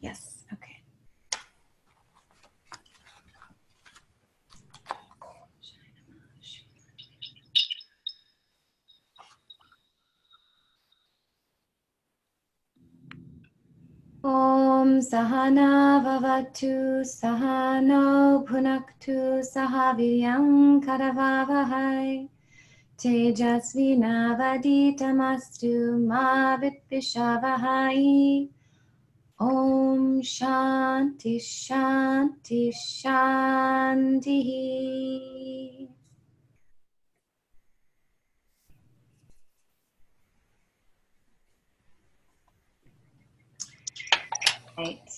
Yes, okay. Om Sahana Vavatu Sahano Bhunaktu Sahaviryam Karavavahai Tejasvinavaditamastu Ma Vidvishavahai. Om Shanti Shanti Shanti. Right.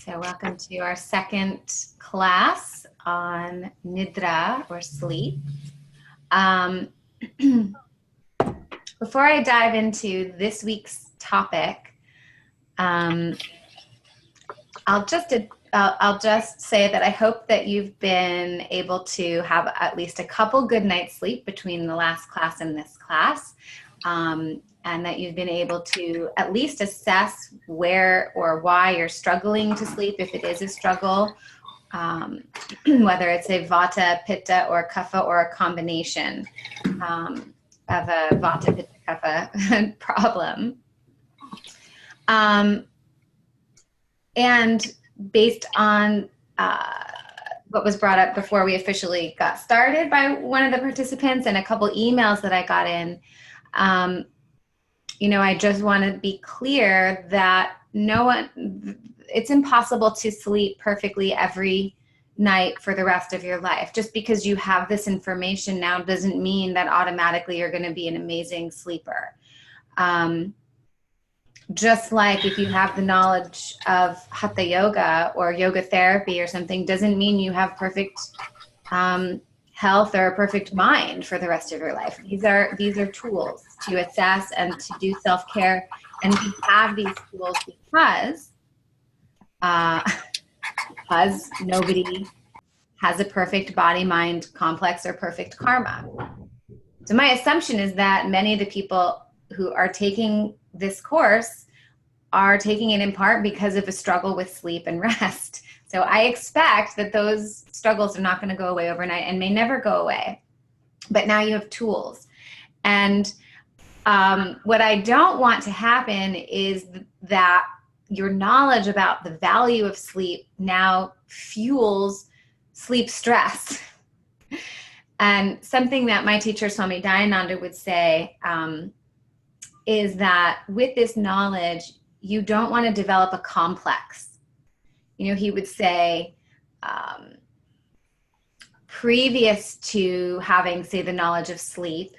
So welcome to our second class on Nidra, or sleep. Before I dive into this week's topic, I'll just say that I hope that you've been able to have at least a couple good nights sleep between the last class and this class, and that you've been able to at least assess where or why you're struggling to sleep, if it is a struggle, whether it's a Vata, Pitta, or Kapha, or a combination of a Vata, Pitta, Kapha problem. And based on what was brought up before we officially got started by one of the participants and a couple emails that I got in, you know, I just want to be clear that it's impossible to sleep perfectly every night for the rest of your life. Just because you have this information now doesn't mean that automatically you're going to be an amazing sleeper. Just like if you have the knowledge of Hatha Yoga or yoga therapy or something, doesn't mean you have perfect health or a perfect mind for the rest of your life. These are tools to assess and to do self-care, and we have these tools because nobody has a perfect body-mind complex or perfect karma. So my assumption is that many of the people who are taking this course are taking it in part because of a struggle with sleep and rest. So I expect that those struggles are not going to go away overnight and may never go away. But now you have tools. And what I don't want to happen is that your knowledge about the value of sleep now fuels sleep stress. And something that my teacher, Swami Dayananda, would say is that with this knowledge, you don't want to develop a complex. You know, he would say, previous to having, say, the knowledge of sleep,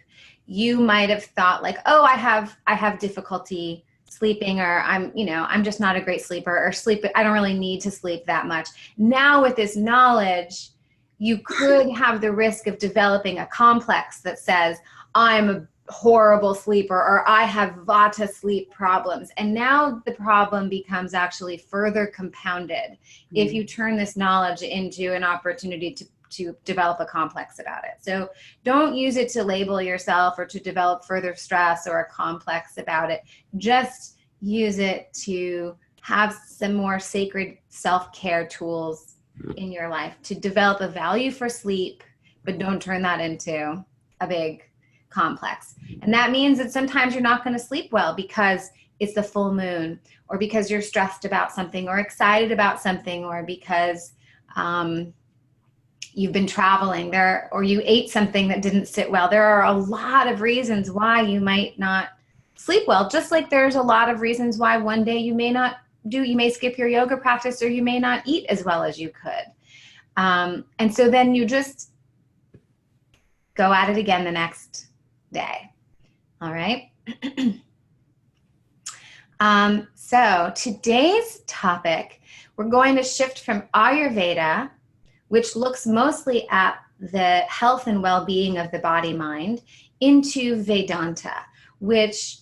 you might have thought like, oh, I have difficulty sleeping, or I'm just not a great sleeper, or I don't really need to sleep that much. Now with this knowledge, you could have the risk of developing a complex that says, I'm a horrible sleeper, or I have Vata sleep problems. And now the problem becomes actually further compounded if you turn this knowledge into an opportunity to develop a complex about it. So don't use it to label yourself or to develop further stress or a complex about it. Just use it to have some more sacred self-care tools in your life to develop a value for sleep, but don't turn that into a big complex. And that means that sometimes you're not going to sleep well because it's the full moon, or because you're stressed about something or excited about something, or because you've been traveling there, or you ate something that didn't sit well. There are a lot of reasons why you might not sleep well, just like there's a lot of reasons why one day you may skip your yoga practice, or you may not eat as well as you could. And so then you just go at it again the next day. All right. So today's topic, we're going to shift from Ayurveda, which looks mostly at the health and well-being of the body-mind, into Vedanta, which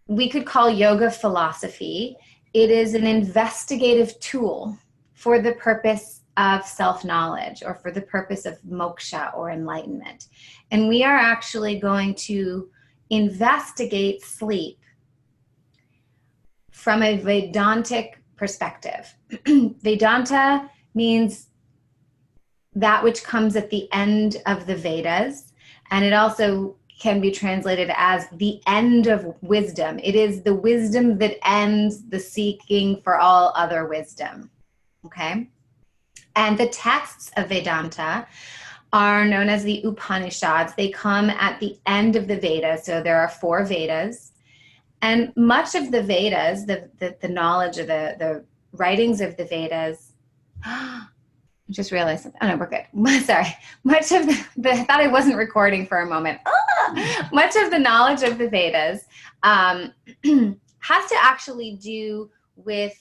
we could call yoga philosophy. It is an investigative tool for the purpose of self-knowledge, or for the purpose of moksha or enlightenment. And we are actually going to investigate sleep from a Vedantic perspective. Vedanta means that which comes at the end of the Vedas, and it also can be translated as the end of wisdom. It is the wisdom that ends the seeking for all other wisdom. Okay? And the texts of Vedanta are known as the Upanishads. They come at the end of the Vedas. So there are 4 Vedas. And much of the Vedas, the knowledge of the writings of the Vedas, I just realized, oh no, we're good. Sorry. Much of I thought I wasn't recording for a moment. Much of the knowledge of the Vedas has to actually do with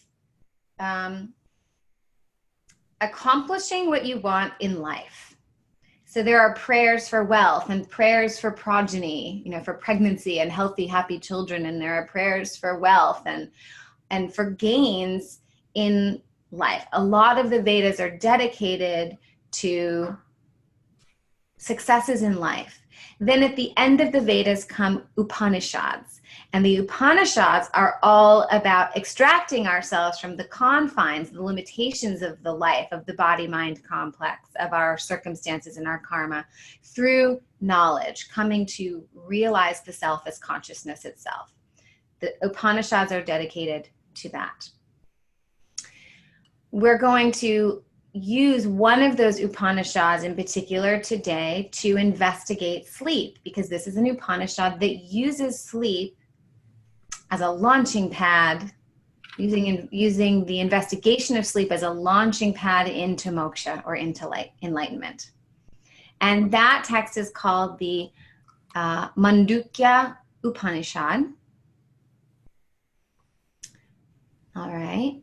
accomplishing what you want in life. So there are prayers for wealth and prayers for progeny, for pregnancy and healthy, happy children. And there are prayers for wealth and for gains in life. A lot of the Vedas are dedicated to successes in life. Then at the end of the Vedas come Upanishads. And the Upanishads are all about extracting ourselves from the confines, the limitations of the life, of the body-mind complex, of our circumstances and our karma, through knowledge, coming to realize the self as consciousness itself. The Upanishads are dedicated to that. We're going to use one of those Upanishads in particular today to investigate sleep, because this is an Upanishad that uses sleep as a launching pad, using the investigation of sleep as a launching pad into moksha, or into enlightenment. And that text is called the Mandukya Upanishad. All right.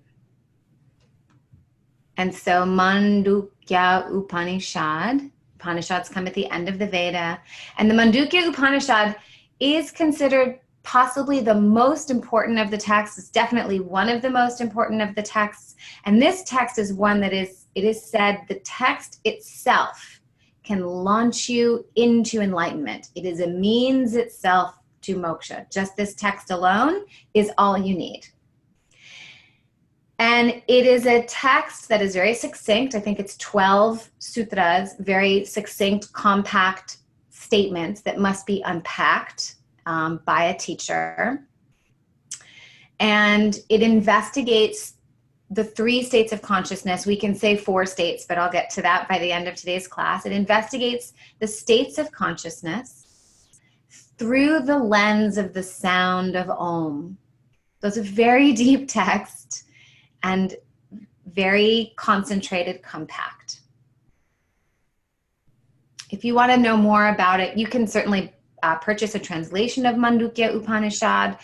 And so Mandukya Upanishads come at the end of the Veda. And the Mandukya Upanishad is considered possibly the most important of the texts. It's definitely one of the most important of the texts. And this text is one that it is said the text itself can launch you into enlightenment. It is a means itself to moksha. Just this text alone is all you need. And it is a text that is very succinct. I think it's 12 sutras, very succinct, compact statements that must be unpacked by a teacher. And it investigates the 3 states of consciousness. We can say 4 states, but I'll get to that by the end of today's class. It investigates the states of consciousness through the lens of the sound of Om. So it's a very deep text and very concentrated, compact. If you want to know more about it, you can certainly purchase a translation of Mandukya Upanishad.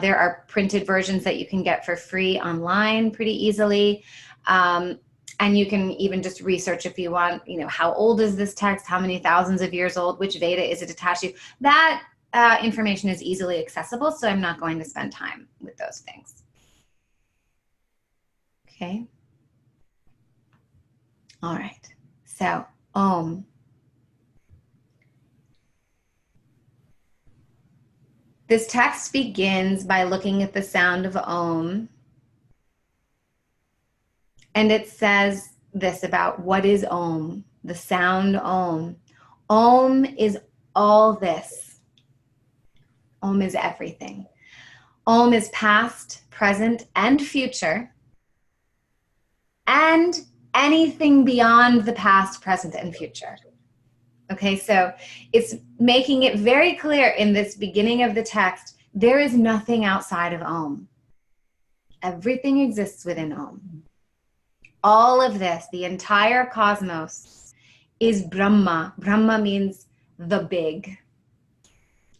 There are printed versions that you can get for free online pretty easily. And you can even just research if you want, how old is this text? How many thousands of years old? Which Veda is it attached to? That information is easily accessible, so I'm not going to spend time with those things. Okay. All right. So, Om. This text begins by looking at the sound of Om. And it says this about what is Om, the sound Om. Om is all this. Om is everything. Om is past, present, and future. And anything beyond the past, present, and future. Okay, so it's making it very clear in this beginning of the text, there is nothing outside of Om. Everything exists within Om. All of this, the entire cosmos, is Brahma. Brahma means the big.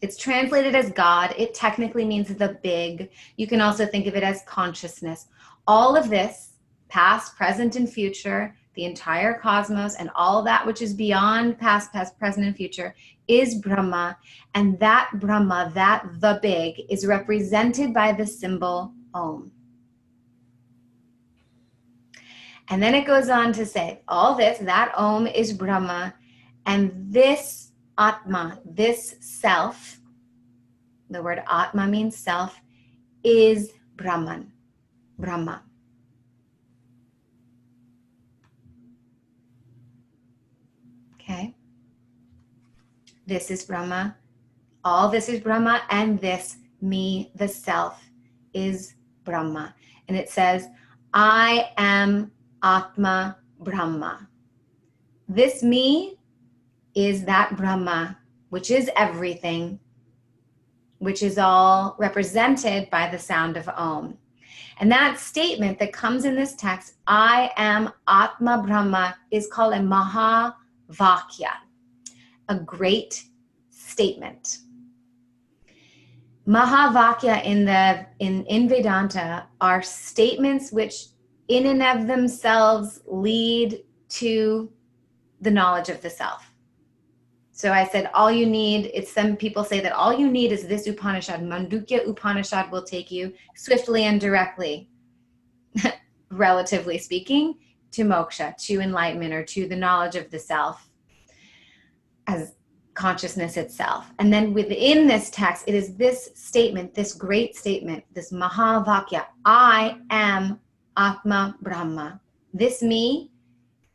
It's translated as God. It technically means the big. You can also think of it as consciousness. All of this, past, present, and future, the entire cosmos, and all that which is beyond past, present, and future is Brahma. And that Brahma, that the big, is represented by the symbol Om. And then it goes on to say, all this, that Om is Brahma, and this Atma, this self, the word Atma means self, is Brahman, Brahma. this is Brahma, all this is Brahma, and this, me, the self, is Brahma. And it says, I am Atma Brahma. This me is that Brahma, which is everything, which is all represented by the sound of Om. And that statement that comes in this text, I am Atma Brahma, is called a Mahavakya, a great statement. Mahavakya in Vedanta are statements which in and of themselves lead to the knowledge of the self. So I said, all you need, some people say that all you need is this Upanishad. Mandukya Upanishad will take you swiftly and directly, relatively speaking, to moksha, to enlightenment, or to the knowledge of the self as consciousness itself. And then within this text, it is this statement, this great statement, this Mahavakya, I am Atma Brahma. This me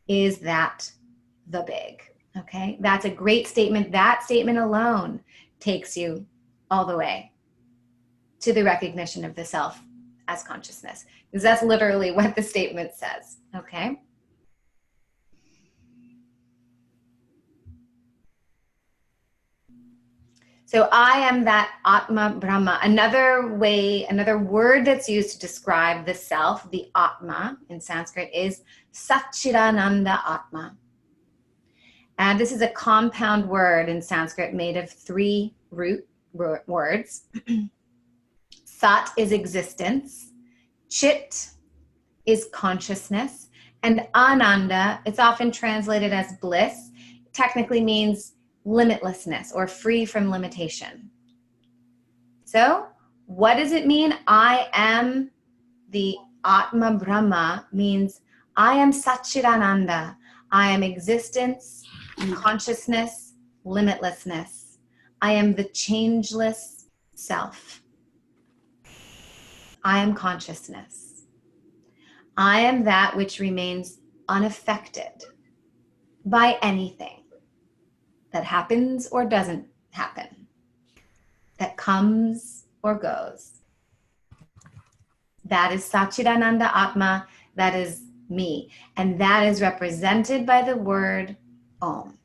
is that, the big. Okay, that's a great statement. That statement alone takes you all the way to the recognition of the self as consciousness, because that's literally what the statement says. Okay. So I am that Atma Brahma. Another word that's used to describe the self, the Atma in Sanskrit, is Satchidananda Atma. And this is a compound word in Sanskrit made of 3 root words. Sat is existence, Chit is consciousness, and Ananda, it's often translated as bliss, technically means limitlessness or free from limitation. So what does it mean? I am the Atma Brahma means I am Satchidananda. I am existence, consciousness, limitlessness. I am the changeless self. I am consciousness. I am that which remains unaffected by anything that happens or doesn't happen, that comes or goes. That is Satchidananda Atma, that is me. And that is represented by the word Om.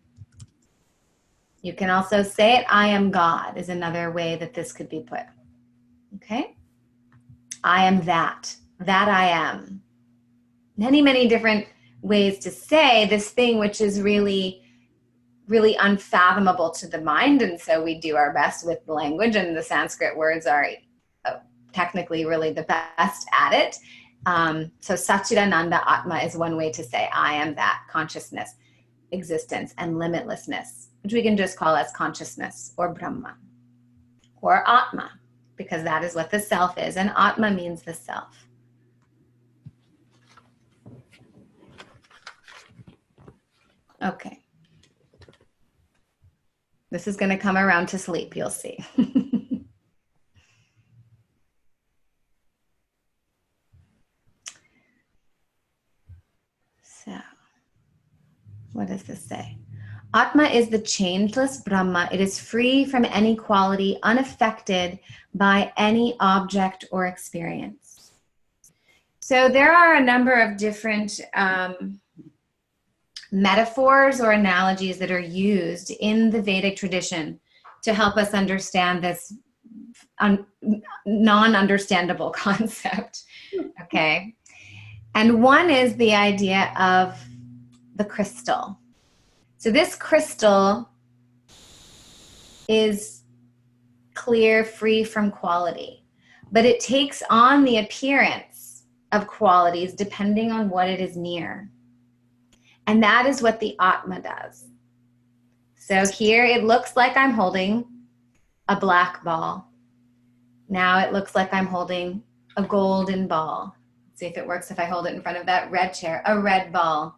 You can also say it, I am God, is another way that this could be put. Okay? I am that I am. Many, many different ways to say this thing which is really, really unfathomable to the mind. And so we do our best with the language, and the Sanskrit words are technically really the best at it. So Satchidananda Atma is one way to say I am that, consciousness, existence, and limitlessness, which we can just call as consciousness or Brahma or Atma, because that is what the self is, and Atma means the self. Okay. This is going to come around to sleep, you'll see. So, what does this say? Atma is the changeless Brahma. It is free from any quality, unaffected by any object or experience. So there are a number of different metaphors or analogies that are used in the Vedic tradition to help us understand this non-understandable concept. Okay. And one is the idea of the crystal. So this crystal is clear, free from quality, but it takes on the appearance of qualities depending on what it is near. And that is what the Atma does. So here it looks like I'm holding a black ball. Now it looks like I'm holding a golden ball. Let's see if it works if I hold it in front of that red chair. A red ball.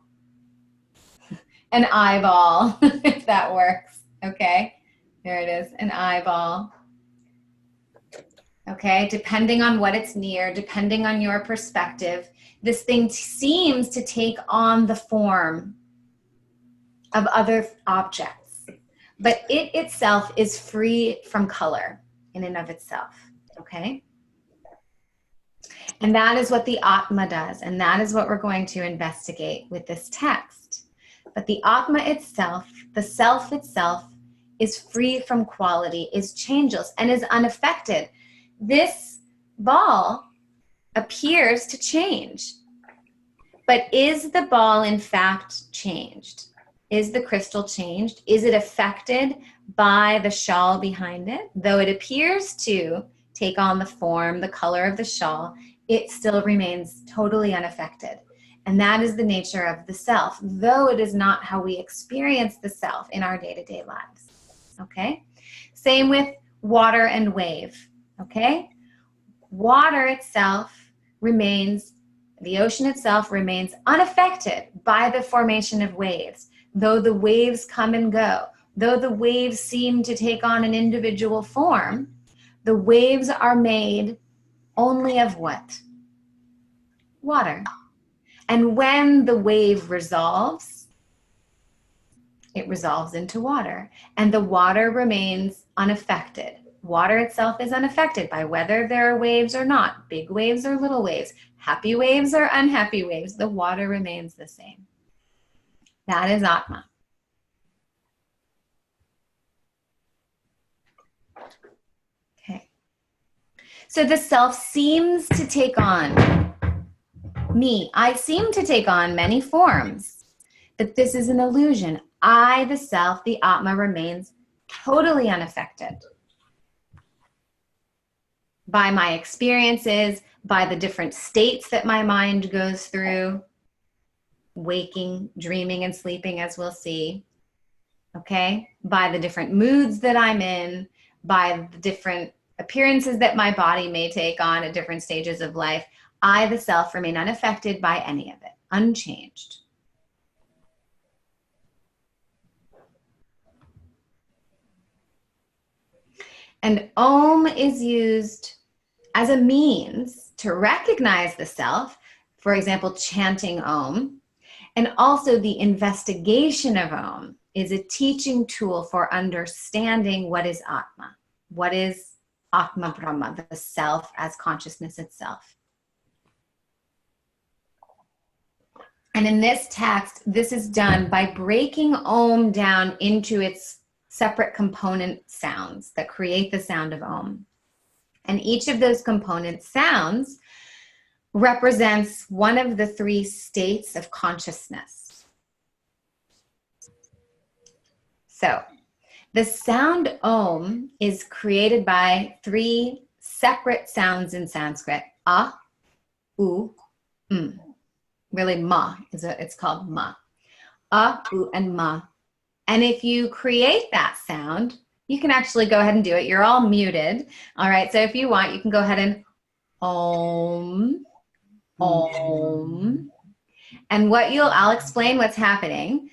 An eyeball, if that works. Okay, there it is, an eyeball. Okay, depending on what it's near, depending on your perspective, this thing seems to take on the form of other objects. but it itself is free from color in and of itself, okay? And that is what the Atma does, and that is what we're going to investigate with this text. But the Atma itself, the self itself, is free from quality, is changeless, and is unaffected. This ball appears to change, but is the ball in fact changed? Is the crystal changed? Is it affected by the shawl behind it? Though it appears to take on the form, the color of the shawl, it still remains totally unaffected. And that is the nature of the self, though it is not how we experience the self in our day-to-day lives, okay? Same with water and wave, okay? Water itself remains, the ocean itself remains unaffected by the formation of waves, though the waves come and go, though the waves seem to take on an individual form, the waves are made only of what? Water. And when the wave resolves, it resolves into water, and the water remains unaffected. Water itself is unaffected by whether there are waves or not, big waves or little waves, happy waves or unhappy waves. The water remains the same. That is Atma. Okay. So the self seems to take on me. I seem to take on many forms, but this is an illusion. I, the self, the Atma, remains totally unaffected by my experiences, by the different states that my mind goes through, waking, dreaming, and sleeping, as we'll see, okay? By the different moods that I'm in, by the different appearances that my body may take on at different stages of life. I, the self, remain unaffected by any of it, unchanged. And Om is used as a means to recognize the self, for example, chanting Om. And also the investigation of Om is a teaching tool for understanding what is Atma, what is Atma Brahma, the self as consciousness itself. And in this text, this is done by breaking Om down into its separate component sounds that create the sound of Om. And each of those component sounds represents one of the three states of consciousness. So the sound Om is created by three separate sounds in Sanskrit: A, U, M. Really, ma it's called ma. A, U, and ma. And if you create that sound, you can actually go ahead and do it. You're all muted. All right. So if you want, you can go ahead and Om, Om. And I'll explain what's happening.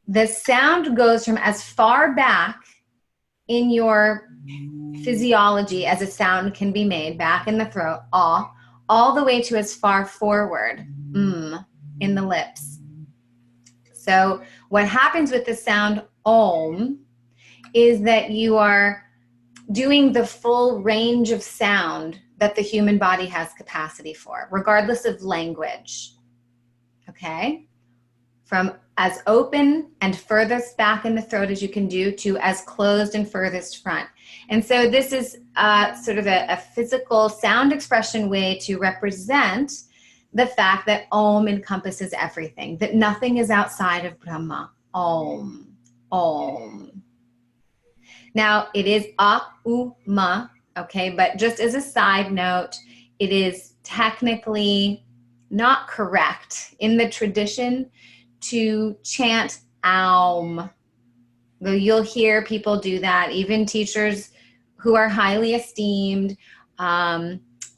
The sound goes from as far back in your physiology as a sound can be made, back in the throat, all the way to as far forward, in the lips. So what happens with the sound Om is that you are doing the full range of sound that the human body has capacity for, regardless of language, okay? From as open and furthest back in the throat as you can do to as closed and furthest front. And so this is sort of a physical sound expression way to represent the fact that Om encompasses everything, that nothing is outside of Brahma. Om, Om. Now, it is A, U, Ma, okay? But just as a side note, it is technically not correct in the tradition to chant Aum. Though you'll hear people do that, even teachers who are highly esteemed,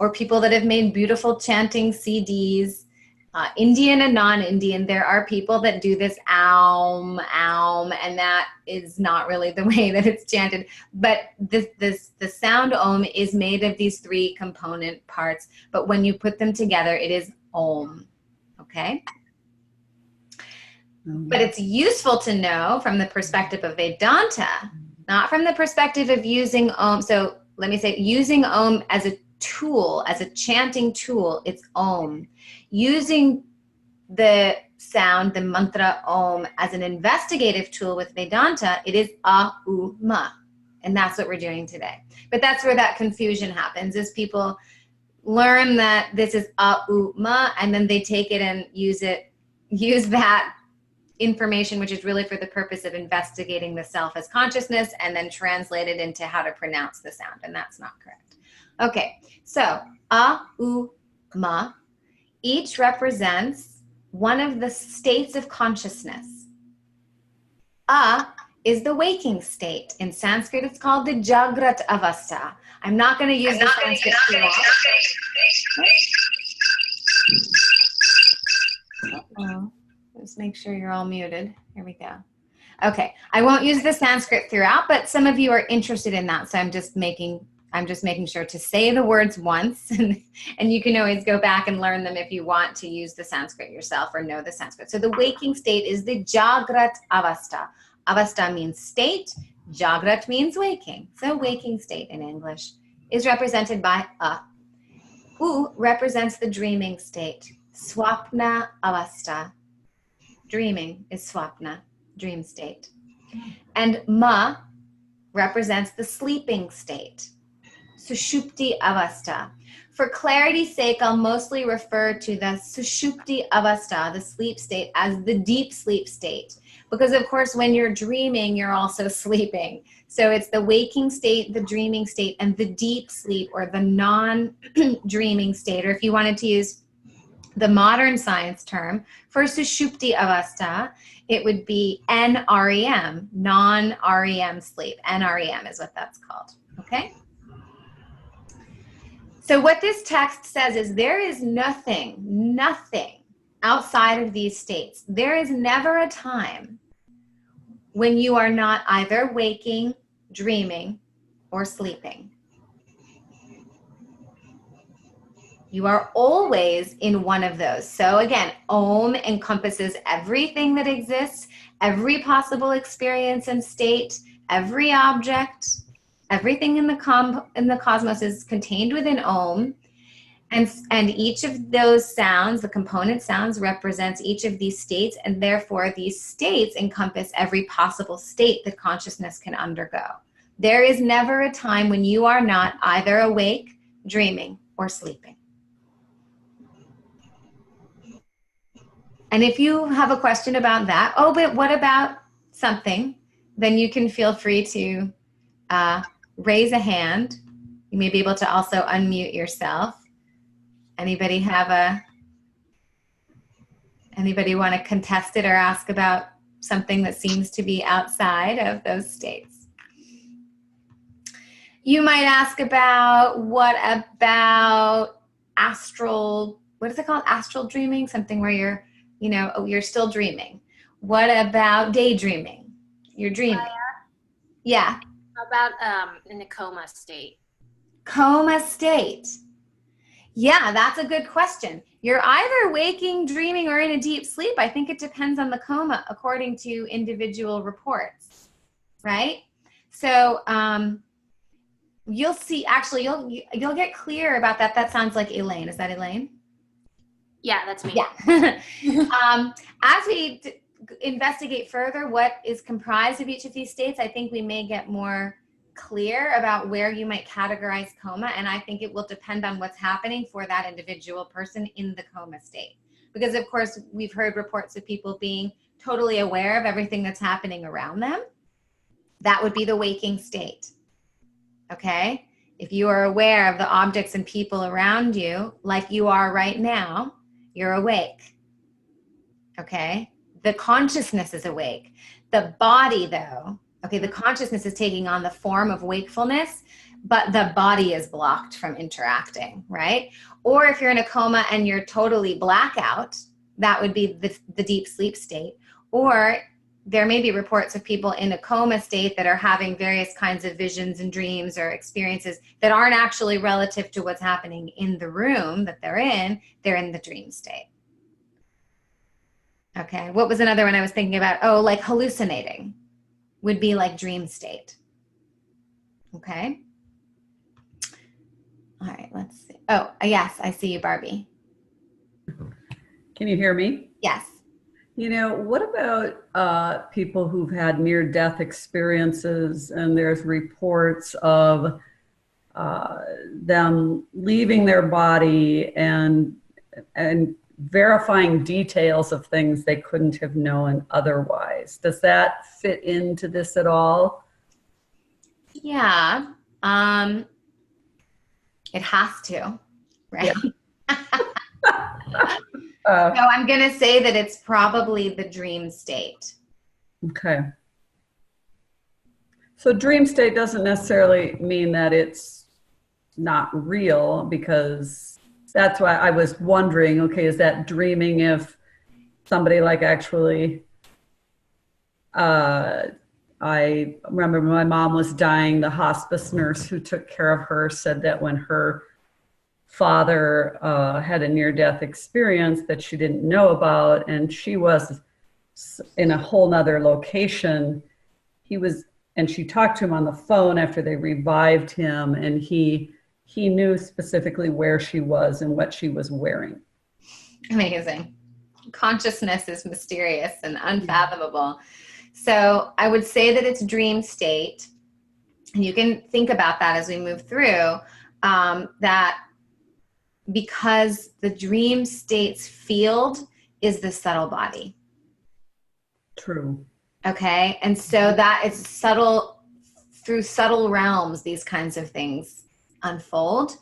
or people that have made beautiful chanting CDs, Indian and non-Indian, there are people that do this Aum, Aum, and that is not really the way that it's chanted. But the sound Om is made of these three component parts, but when you put them together, it is Om, okay? But it's useful to know from the perspective of Vedanta, not from the perspective of using Om. So let me say, using Om as a tool, as a chanting tool, it's Om. Using the sound, the mantra Om, as an investigative tool with Vedanta, it is A, U, Ma. And that's what we're doing today. But that's where that confusion happens, is people learn that this is A, U, Ma, and then they take it and use that information, which is really for the purpose of investigating the self as consciousness, and then translate it into how to pronounce the sound. And that's not correct. Okay, so A, U, Ma, each represents one of the states of consciousness. A is the waking state. In Sanskrit, it's called the Jagrat Avastha. I'm not going to use the Sanskrit throughout. Uh-oh. Let's make sure you're all muted. Here we go. Okay, I won't use the Sanskrit throughout, but some of you are interested in that, so I'm just making sure to say the words once, and you can always go back and learn them if you want to use the Sanskrit yourself or know the Sanskrit. So the waking state is the Jagrat Avastha. Avastha means state, Jagrat means waking. So waking state in English is represented by A. U represents the dreaming state. Swapna Avastha. Dreaming is swapna, dream state. And Ma represents the sleeping state. Sushupti Avastha. For clarity's sake, I'll mostly refer to the Sushupti Avastha, the sleep state, as the deep sleep state. Because of course, when you're dreaming, you're also sleeping. So it's the waking state, the dreaming state, and the deep sleep, or the non-dreaming state. Or if you wanted to use the modern science term for Sushupti Avastha, it would be NREM, non-REM sleep. NREM is what that's called, okay? So what this text says is there is nothing outside of these states. There is never a time when you are not either waking, dreaming, or sleeping. You are always in one of those. So again, Om encompasses everything that exists, every possible experience and state, every object, everything in the cosmos is contained within Om. And each of those sounds, the component sounds, represents each of these states, and therefore these states encompass every possible state that consciousness can undergo. There is never a time when you are not either awake, dreaming, or sleeping. And if you have a question about that, oh, but what about something, then you can feel free to raise a hand. You may be able to also unmute yourself. Anybody want to contest it or ask about something that seems to be outside of those states? You might ask about, what about astral, what is it called? Astral dreaming? Something where you're still dreaming. What about daydreaming? You're dreaming. Yeah. How about in a coma state? Coma state. Yeah, that's a good question. You're either waking, dreaming, or in a deep sleep. I think it depends on the coma according to individual reports, right? So you'll see, actually, you'll get clear about that. That sounds like Elaine. Is that Elaine? Yeah, that's me. Yeah. As we investigate further what is comprised of each of these states, I think we may get more clear about where you might categorize coma, and I think it will depend on what's happening for that individual person in the coma state. Because of course, we've heard reports of people being totally aware of everything that's happening around them. That would be the waking state, okay? If you are aware of the objects and people around you, like you are right now, you're awake, okay? The consciousness is awake. The body, though, okay, the consciousness is taking on the form of wakefulness, but the body is blocked from interacting, right? Or if you're in a coma and you're totally blackout, that would be the deep sleep state. Or there may be reports of people in a coma state that are having various kinds of visions and dreams or experiences that aren't actually relative to what's happening in the room that they're in the dream state. Okay. What was another one I was thinking about? Oh, like hallucinating would be like dream state. Okay. All right, let's see. Oh, yes, I see you, Barbie. Can you hear me? Yes. What about people who've had near-death experiences and there's reports of them leaving their body and verifying details of things they couldn't have known otherwise? Does that fit into this at all? Yeah. It has to, right? Yeah. So I'm going to say that it's probably the dream state. Okay. So dream state doesn't necessarily mean that it's not real, because that's why I was wondering, okay, is that dreaming if somebody like actually, I remember when my mom was dying, the hospice nurse who took care of her said that when her father had a near-death experience that she didn't know about, and she was in a whole nother location, and she talked to him on the phone after they revived him, and he knew specifically where she was and what she was wearing. Amazing. Consciousness is mysterious and unfathomable. So I would say that it's dream state. And you can think about that as we move through, that because the dream state's field is the subtle body. True. Okay. And so that is subtle, through subtle realms, these kinds of things unfold.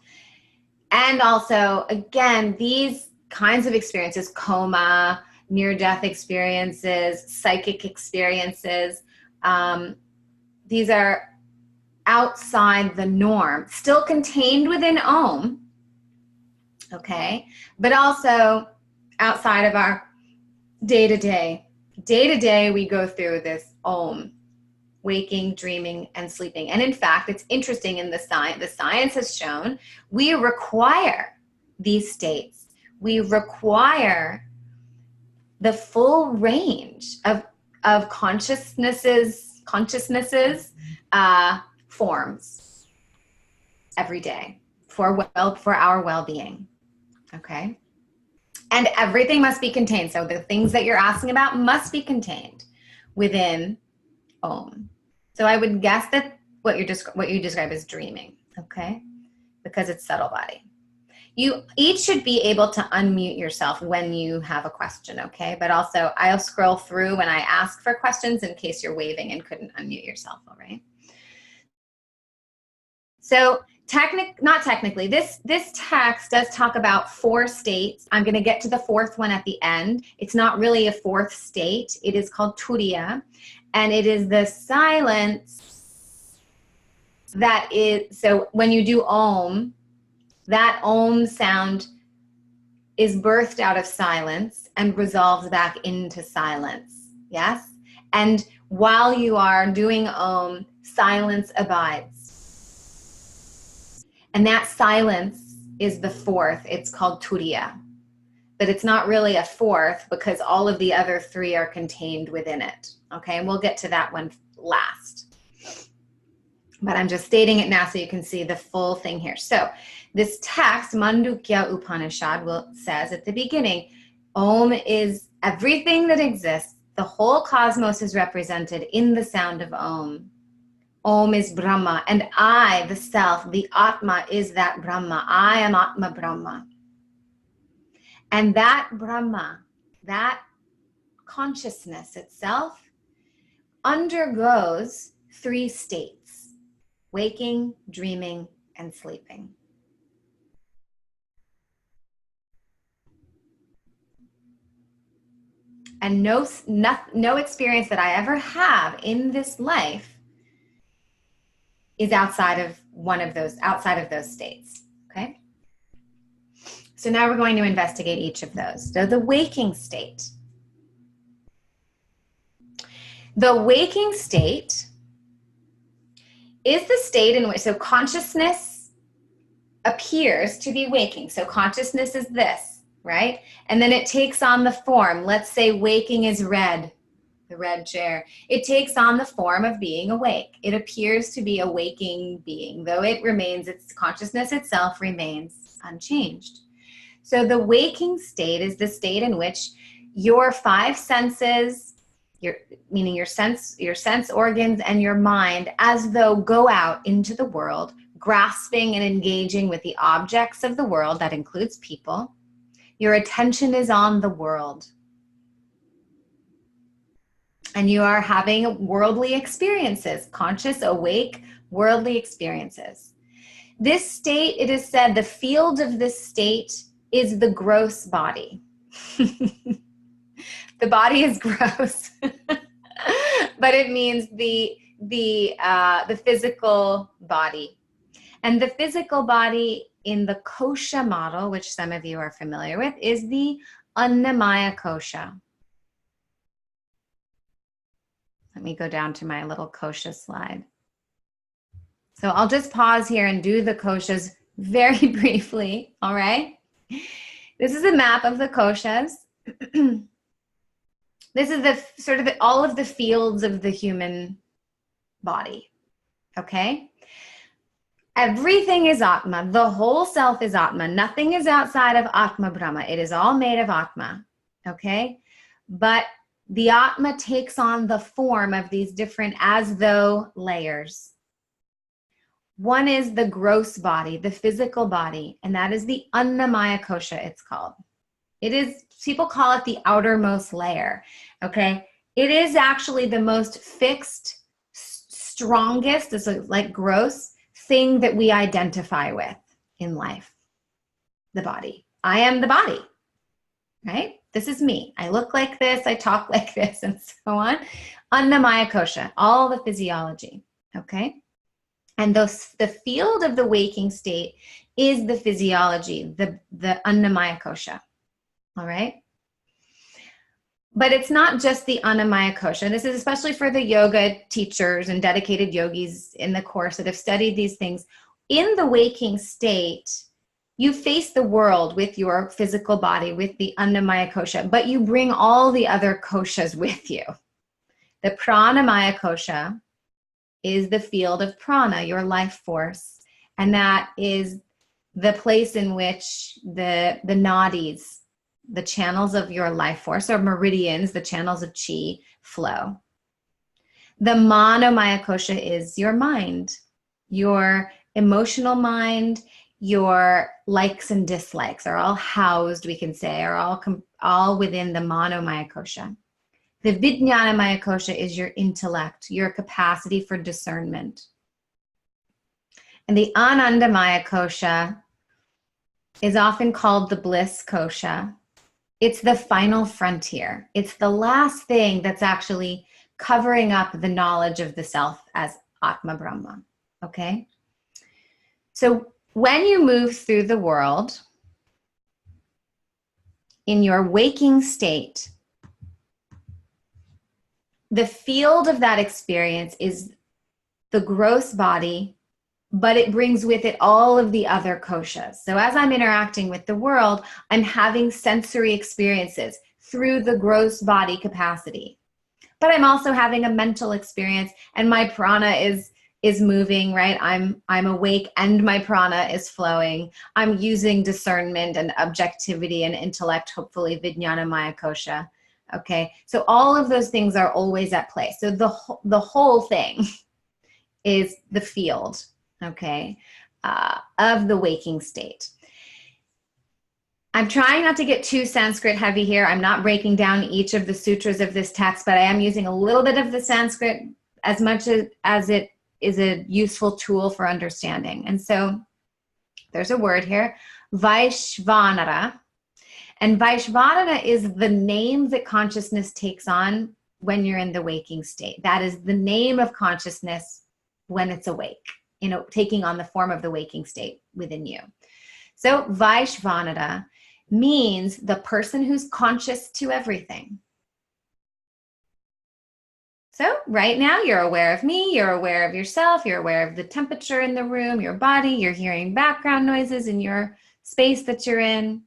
And also, again, these kinds of experiences, coma, near-death experiences, psychic experiences, these are outside the norm, still contained within Om, okay, but also outside of our day-to-day. Day-to-day, we go through this Om, waking, dreaming, and sleeping. And in fact, it's interesting, in the science has shown we require these states. We require the full range of consciousnesses forms every day for our well-being. Okay. And everything must be contained. So the things that you're asking about must be contained within Om. So I would guess that what you describe as dreaming, okay? Because it's subtle body. You each should be able to unmute yourself when you have a question, okay? But also I'll scroll through when I ask for questions in case you're waving and couldn't unmute yourself, all right? So not technically, this text does talk about 4 states. I'm going to get to the 4th one at the end. It's not really a 4th state. It is called Turiya, and it is the silence that is, so when you do Om, that Om sound is birthed out of silence and resolves back into silence, yes? And while you are doing Om, silence abides. And that silence is the 4th. It's called Turiya. But it's not really a 4th because all of the other 3 are contained within it. Okay, and we'll get to that one last. But I'm just stating it now so you can see the full thing here. So this text, Mandukya Upanishad, says at the beginning, Om is everything that exists. The whole cosmos is represented in the sound of Om. Om is Brahma, and I, the self, the Atma, is that Brahma. I am Atma Brahma. And that Brahma, that consciousness itself, undergoes 3 states: waking, dreaming, and sleeping. And no experience that I ever have in this life is outside of those states, okay? So now we're going to investigate each of those. So the waking state. The waking state is the state in which, so consciousness appears to be waking. So consciousness is this. right? And then it takes on the form. Let's say waking is red, the red chair. It takes on the form of being awake. It appears to be a waking being, though it remains, its consciousness itself remains unchanged. So the waking state is the state in which your five senses, meaning your sense organs and your mind, as though go out into the world, grasping and engaging with the objects of the world. That includes people. Your attention is on the world. And you are having worldly experiences, conscious, awake, worldly experiences. This state, it is said, the field of this state is the gross body. The body is gross, but it means the physical body. And the physical body in the kosha model, which some of you are familiar with, is the Annamaya kosha. Let me go down to my little kosha slide. So I'll just pause here and do the koshas very briefly, all right? This is a map of the koshas. This is the sort of all of the fields of the human body, okay? Everything is Atma. The whole self is Atma. Nothing is outside of Atma Brahma. It is all made of Atma, okay? But the Atma takes on the form of these different as though layers. One is the gross body, the physical body, and that is the Annamaya kosha, it's called. It is, people call it the outermost layer, okay? It is actually the most fixed, strongest, it's like gross, thing that we identify with in life, the body. I am the body, right? This is me. I look like this, I talk like this, and so on. Annamaya kosha, all the physiology, okay? And the field of the waking state is the physiology, the Annamaya kosha, all right? But it's not just the Annamaya kosha. This is especially for the yoga teachers and dedicated yogis in the course that have studied these things. In the waking state, you face the world with your physical body, with the Annamaya kosha, but you bring all the other koshas with you. The Pranamaya kosha is the field of prana, your life force, and that is the place in which the nadis, the channels of your life force, or meridians, the channels of chi, flow. The Manomaya kosha is your mind, your emotional mind, your likes and dislikes are all housed, we can say, are all within the Manomaya kosha. The Vijnanamaya kosha is your intellect, your capacity for discernment. And the Anandamaya kosha is often called the bliss kosha. It's the final frontier. It's the last thing that's actually covering up the knowledge of the self as Atma Brahma, okay? So when you move through the world in your waking state, the field of that experience is the gross body, but it brings with it all of the other koshas. So as I'm interacting with the world, I'm having sensory experiences through the gross body capacity. But I'm also having a mental experience, and my prana is moving, right? I'm awake and my prana is flowing. I'm using discernment and objectivity and intellect, hopefully Vijnanamaya kosha. Okay, so all of those things are always at play. So the whole thing is the field, okay, of the waking state. I'm trying not to get too Sanskrit heavy here. I'm not breaking down each of the sutras of this text, but I am using a little bit of the Sanskrit as much as it is a useful tool for understanding. And so there's a word here, Vaishvanara. And Vaishvanara is the name that consciousness takes on when you're in the waking state. That is the name of consciousness when it's awake, you know, taking on the form of the waking state within you. So Vaishvanara means the person who's conscious to everything. So right now you're aware of me, you're aware of yourself, you're aware of the temperature in the room, your body, you're hearing background noises in your space that you're in.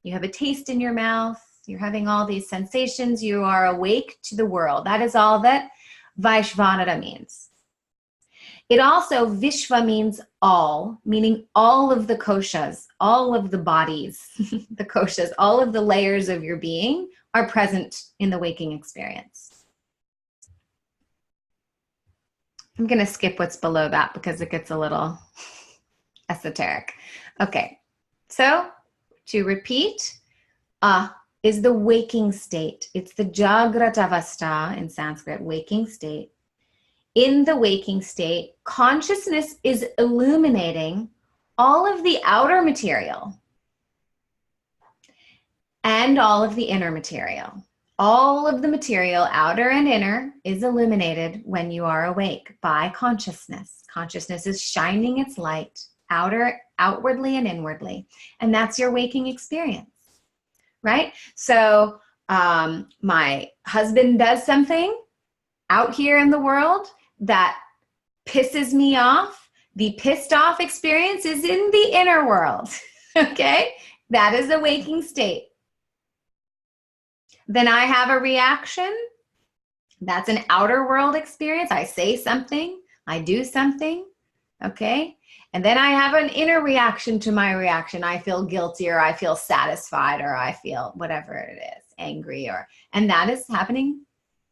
You have a taste in your mouth. You're having all these sensations. You are awake to the world. That is all that Vaishvanara means. It also, Vishva means all, meaning all of the koshas, all of the bodies, the koshas, all of the layers of your being are present in the waking experience. I'm going to skip what's below that because it gets a little esoteric. Okay, so to repeat, is the waking state. It's the Jagrata Avastha in Sanskrit, waking state. In the waking state, consciousness is illuminating all of the outer material and all of the inner material. All of the material, outer and inner, is illuminated when you are awake by consciousness. Consciousness is shining its light outwardly and inwardly. And that's your waking experience, right? So my husband does something out here in the world that pisses me off. The pissed off experience is in the inner world, okay? That is a waking state. Then I have a reaction. That's an outer world experience. I say something, I do something, okay? And then I have an inner reaction to my reaction. I feel guilty, or I feel satisfied, or I feel whatever it is, angry, and that is happening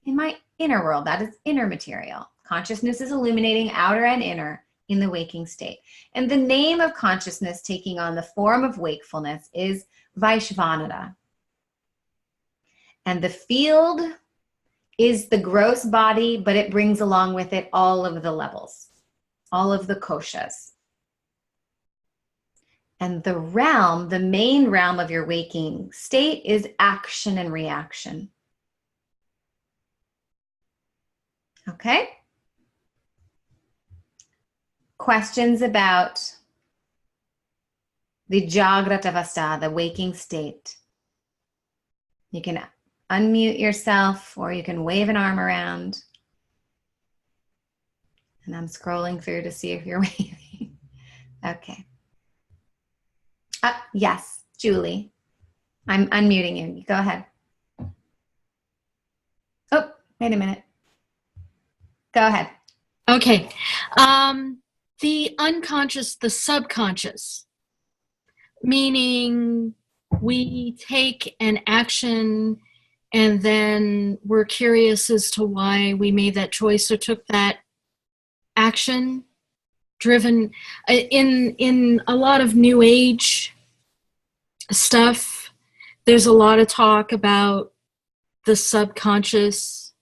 in my inner world. That is inner material. Consciousness is illuminating outer and inner in the waking state. And the name of consciousness taking on the form of wakefulness is Vaishvanara. And the field is the gross body, but it brings along with it all of the levels, all of the koshas. And the realm, the main realm of your waking state, is action and reaction. Okay? Questions about the Jagrata Avastha, the waking state? You can unmute yourself, or you can wave an arm around. And I'm scrolling through to see if you're waving. Okay. Yes, Julie. I'm unmuting you. Go ahead. Oh, wait a minute. Go ahead. Okay. The unconscious, the subconscious, meaning we take an action and then we're curious as to why we made that choice or took that action, driven in a lot of new age stuff. There's a lot of talk about the subconscious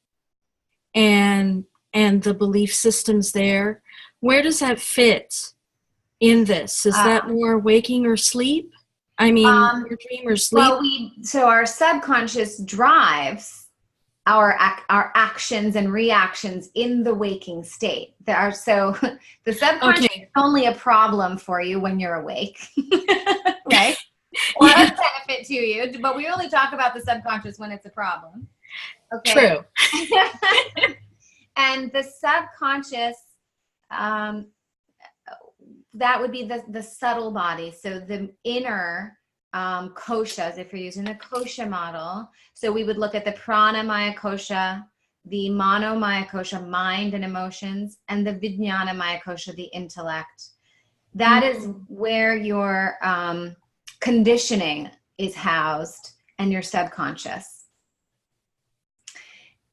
and the belief systems there. Where does that fit in this? Is that more waking or sleep? I mean, more dream or sleep? Well, so our subconscious drives our actions and reactions in the waking state. So the subconscious is only a problem for you when you're awake, right? Or a benefit to you, but we only talk about the subconscious when it's a problem. Okay. True. And the subconscious, that would be the subtle body. So the inner koshas, if you're using the kosha model. So we would look at the pranamaya kosha, the manomaya kosha, mind and emotions, and the vijnanamaya kosha, the intellect. That is where your conditioning is housed and your subconscious.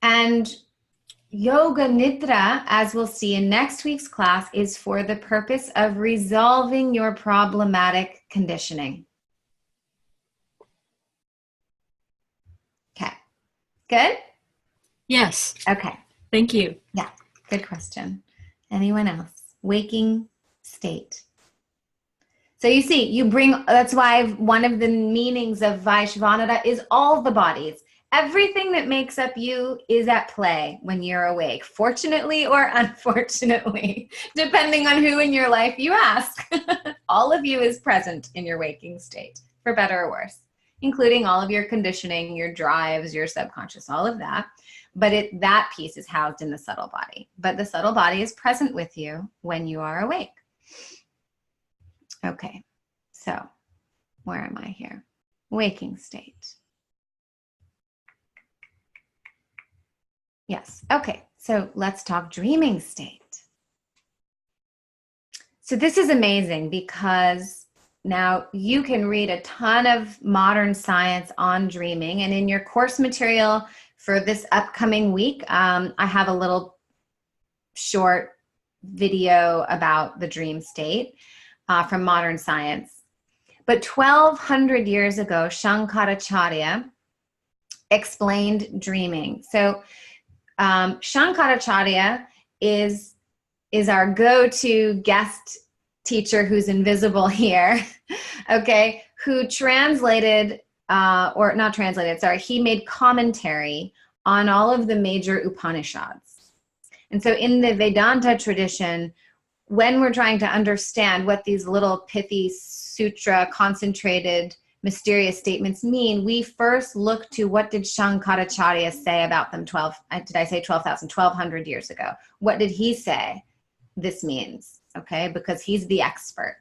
And Yoga Nidra, as we'll see in next week's class, is for the purpose of resolving your problematic conditioning. Okay. Good? Yes. Okay. Thank you. Yeah. Good question. Anyone else? Waking state. So you see, that's why one of the meanings of Vaishvanara is all the bodies. Everything that makes up you is at play when you're awake, fortunately or unfortunately, depending on who in your life you ask. All of you is present in your waking state, for better or worse, including all of your conditioning, your drives, your subconscious, all of that. But that piece is housed in the subtle body. But the subtle body is present with you when you are awake. Okay, so where am I here? waking state. Yes. Okay. So let's talk dreaming state. So this is amazing because now you can read a ton of modern science on dreaming, and in your course material for this upcoming week, I have a little short video about the dream state from modern science. But 1200 years ago, Shankaracharya explained dreaming. So Shankaracharya is our go-to guest teacher who's invisible here, okay, who translated, or not translated, sorry, he made commentary on all of the major Upanishads. And so in the Vedanta tradition, when we're trying to understand what these little pithy sutra concentrated mysterious statements mean, we first look to what did Shankaracharya say about them 1200 years ago. What did he say this means? Okay, because he's the expert.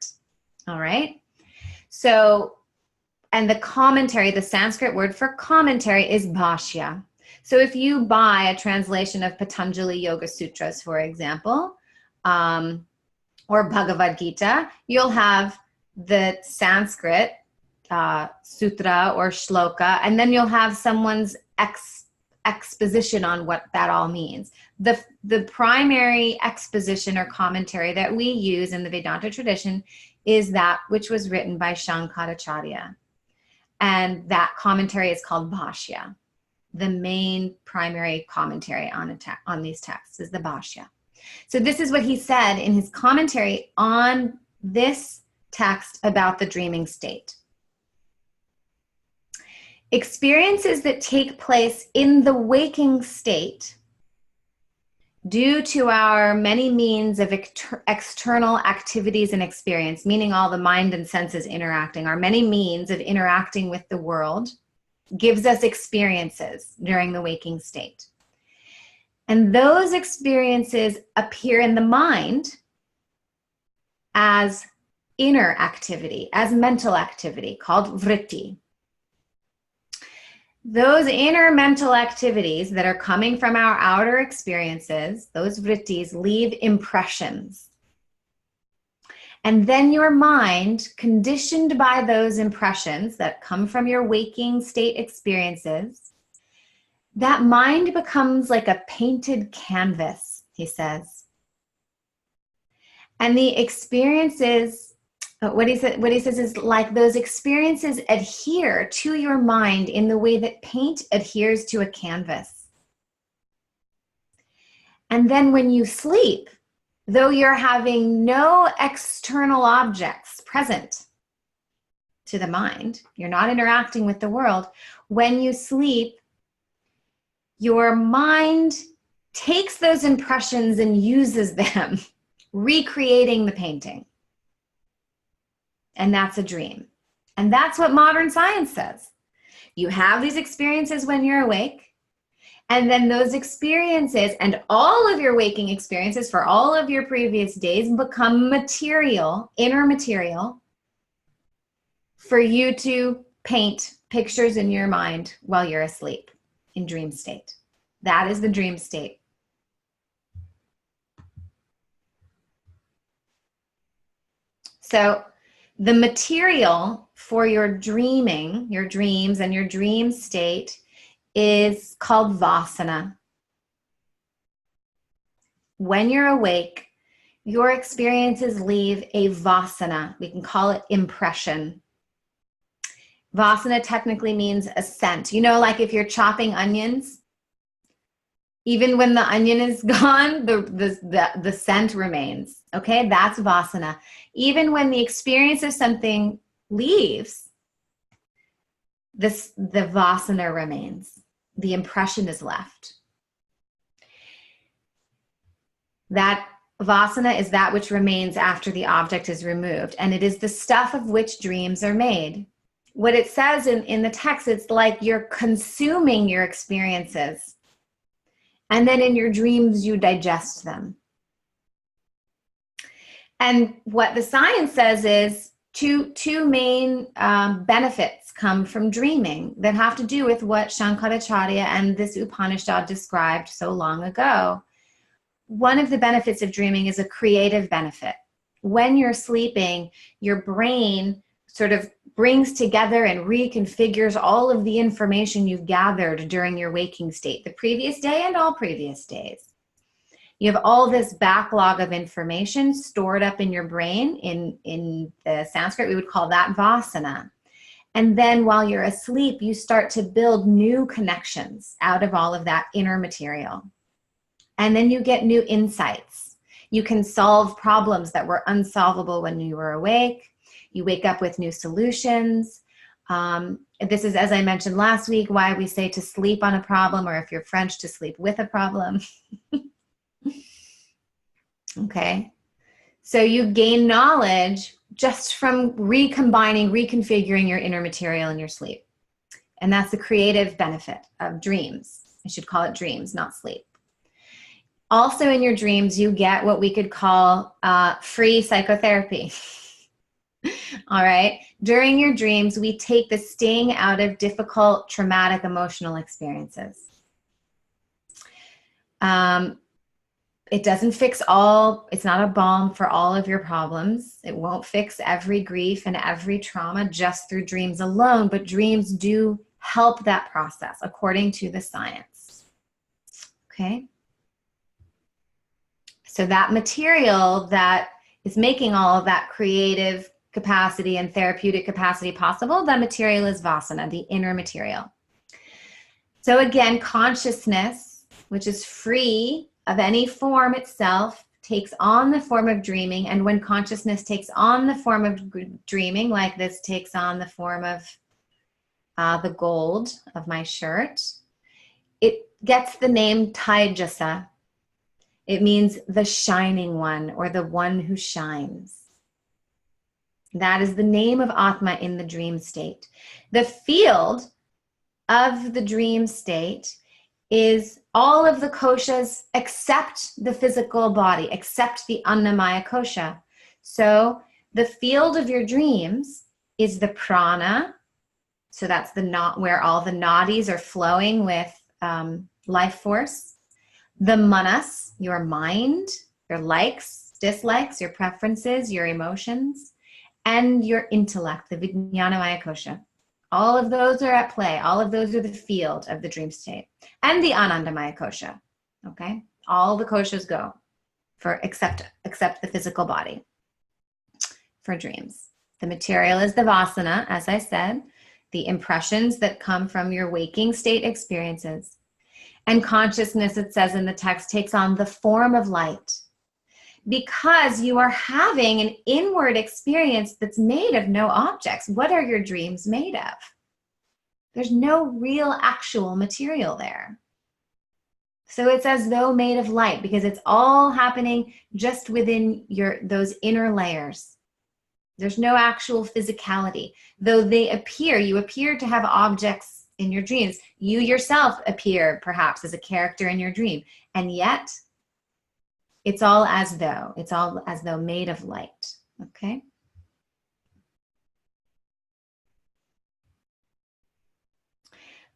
All right. So, and the commentary, the Sanskrit word for commentary is bhashya. So if you buy a translation of Patanjali Yoga Sutras, for example, or Bhagavad Gita, you'll have the Sanskrit sutra or shloka, and then you'll have someone's exposition on what that all means. The primary exposition or commentary that we use in the Vedanta tradition is that which was written by Shankaracharya. And that commentary is called Bhashya. The main primary commentary on these texts is the Bhashya. So this is what he said in his commentary on this text about the dreaming state. Experiences that take place in the waking state due to our many means of external activities and experience, meaning all the mind and senses interacting, our many means of interacting with the world, gives us experiences during the waking state. And those experiences appear in the mind as inner activity, as mental activity called vritti. Those inner mental activities that are coming from our outer experiences, those vrittis, leave impressions. And then your mind, conditioned by those impressions that come from your waking state experiences, that mind becomes like a painted canvas, he says. And the experiences, what he says is like those experiences adhere to your mind in the way that paint adheres to a canvas. And then when you sleep, though you're having no external objects present to the mind, you're not interacting with the world, when you sleep, your mind takes those impressions and uses them, recreating the painting. And that's a dream. And that's what modern science says. You have these experiences when you're awake, and then those experiences and all of your waking experiences for all of your previous days become material, inner material, for you to paint pictures in your mind while you're asleep in dream state. That is the dream state. So the material for your dreaming, your dreams and your dream state is called vasana. When you're awake, your experiences leave a vasana. We can call it impression. Vasana technically means a scent. You know, like if you're chopping onions, even when the onion is gone, the scent remains. Okay, that's vasana. Even when the experience of something leaves, the vasana remains. The impression is left. That vasana is that which remains after the object is removed, and it is the stuff of which dreams are made. What it says in the text, it's like you're consuming your experiences, and then in your dreams you digest them. And what the science says is two main benefits come from dreaming that have to do with what Shankaracharya and this Upanishad described so long ago. One of the benefits of dreaming is a creative benefit. When you're sleeping, your brain sort of brings together and reconfigures all of the information you've gathered during your waking state, the previous day and all previous days. You have all this backlog of information stored up in your brain. In the Sanskrit, we would call that vasana. And then while you're asleep, you start to build new connections out of all of that inner material. And then you get new insights. You can solve problems that were unsolvable when you were awake. You wake up with new solutions. This is, as I mentioned last week, why we say to sleep on a problem, or if you're French, to sleep with a problem. Okay, so you gain knowledge just from recombining, reconfiguring your inner material in your sleep. And that's the creative benefit of dreams. I should call it dreams, not sleep. Also in your dreams, you get what we could call free psychotherapy. All right, during your dreams, we take the sting out of difficult, traumatic, emotional experiences. It doesn't fix all, it's not a balm for all of your problems. It won't fix every grief and every trauma just through dreams alone, but dreams do help that process according to the science. Okay? So that material that is making all of that creative capacity and therapeutic capacity possible, that material is vasana, the inner material. So again, consciousness, which is free of any form itself, takes on the form of dreaming. And when consciousness takes on the form of dreaming, like this takes on the form of the gold of my shirt, it gets the name Taijasa. It means the shining one, or the one who shines. That is the name of Atma in the dream state. The field of the dream state is all of the koshas except the physical body, except the Annamaya kosha. So the field of your dreams is the prana. So that's the knot where all the nadis are flowing with life force. The manas, your mind, your likes, dislikes, your preferences, your emotions, and your intellect, the Vijnanamaya kosha. All of those are at play. All of those are the field of the dream state. And the Anandamaya kosha, okay? All the koshas go for except the physical body for dreams. The material is the vasana, as I said, the impressions that come from your waking state experiences. And consciousness, it says in the text, takes on the form of light, because you are having an inward experience that's made of no objects. What are your dreams made of? There's no real actual material there. So it's as though made of light, because it's all happening just within those inner layers. There's no actual physicality. Though they appear, you appear to have objects in your dreams. You yourself appear perhaps as a character in your dream. And yet, it's all as though made of light, okay?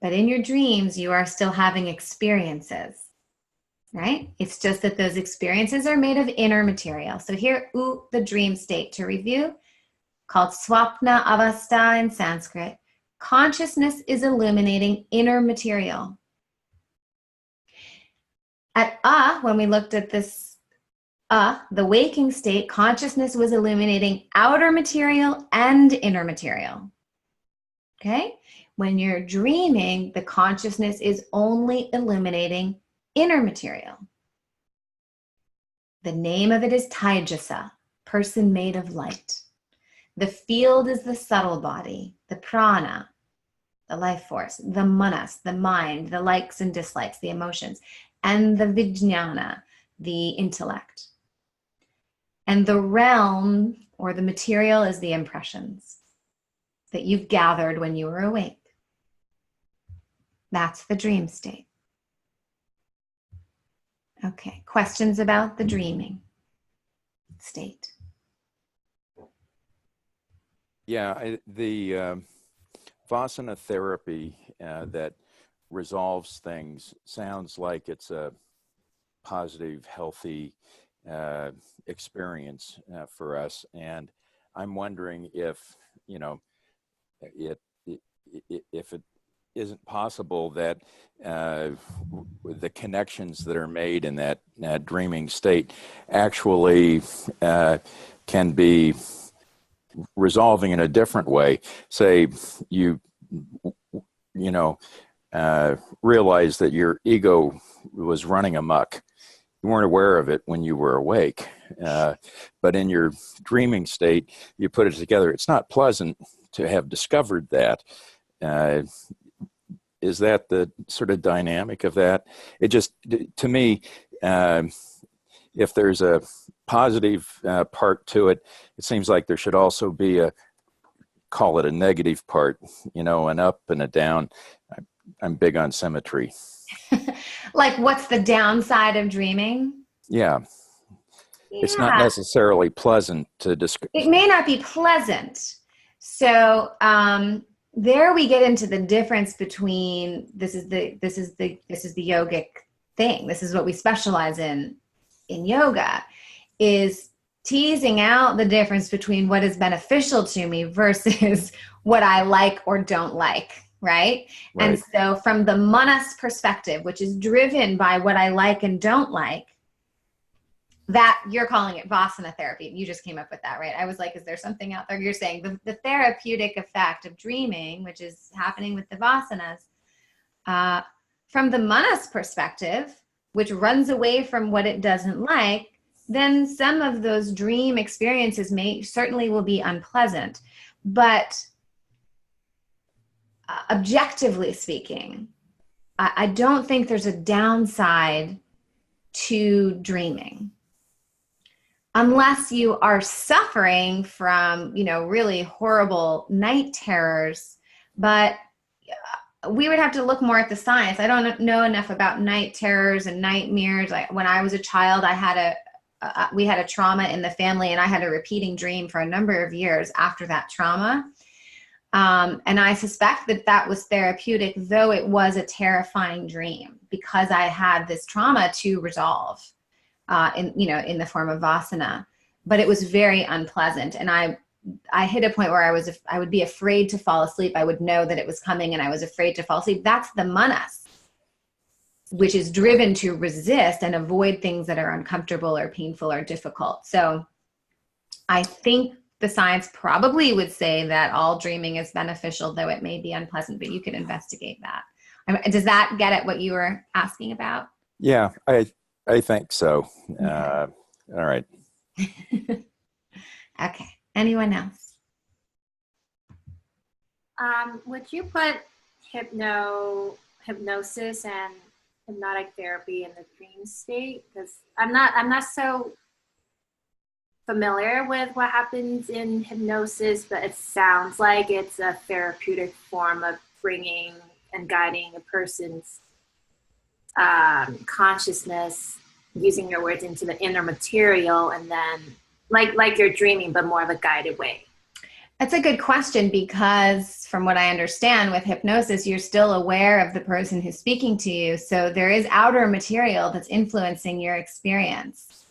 But in your dreams, you are still having experiences, right? It's just that those experiences are made of inner material. So here, the dream state to review, called swapna avastha in Sanskrit. Consciousness is illuminating inner material. At when we looked at this, the waking state, consciousness was illuminating outer material and inner material. Okay? When you're dreaming, the consciousness is only illuminating inner material. The name of it is Taijasa, person made of light. The field is the subtle body, the prana, the life force, the manas, the mind, the likes and dislikes, the emotions, and the vijnana, the intellect. And the realm, or the material, is the impressions that you've gathered when you were awake. That's the dream state. Okay, questions about the dreaming state? Yeah, the Vasana therapy that resolves things sounds like it's a positive, healthy experience for us. And I'm wondering if, it, if it isn't possible that the connections that are made in that dreaming state actually can be resolving in a different way. Say you realize that your ego was running amok. You weren't aware of it when you were awake, but in your dreaming state, you put it together. It's not pleasant to have discovered that. Is that the sort of dynamic of that? It just, to me, if there's a positive part to it, it seems like there should also be call it a negative part, an up and a down. I'm big on symmetry. Like, what's the downside of dreaming? Yeah. It's not necessarily pleasant to describe. It may not be pleasant. So there we get into the difference between this is the yogic thing. This is what we specialize in yoga, is teasing out the difference between what is beneficial to me versus what I like or don't like. Right? And so from the manas perspective, which is driven by what I like and don't like, that you're calling it Vasana therapy. You just came up with that, right? I was like, is there something out there? You're saying the therapeutic effect of dreaming, which is happening with the Vasanas, from the manas perspective, which runs away from what it doesn't like, then some of those dream experiences certainly will be unpleasant. But objectively speaking, I don't think there's a downside to dreaming unless you are suffering from, really horrible night terrors. But we would have to look more at the science. I don't know enough about night terrors and nightmares. When I was a child, we had a trauma in the family, and I had a repeating dream for a number of years after that trauma. And I suspect that was therapeutic, though it was a terrifying dream because I had this trauma to resolve, in the form of Vasana, but it was very unpleasant. And I hit a point where I would be afraid to fall asleep. I would know that it was coming and I was afraid to fall asleep. That's the manas, which is driven to resist and avoid things that are uncomfortable or painful or difficult. So I think the science probably would say that all dreaming is beneficial, though it may be unpleasant, but you could investigate that. Does that get at what you were asking about? Yeah, I think so. Okay. All right. Okay. Anyone else? Would you put hypnosis and hypnotic therapy in the dream state? Because I'm not so familiar with what happens in hypnosis, but it sounds like it's a therapeutic form of bringing and guiding a person's consciousness, using your words, into the inner material, and then like you're dreaming, but more of a guided way. That's a good question, because from what I understand with hypnosis, you're still aware of the person who's speaking to you. So there is outer material that's influencing your experience.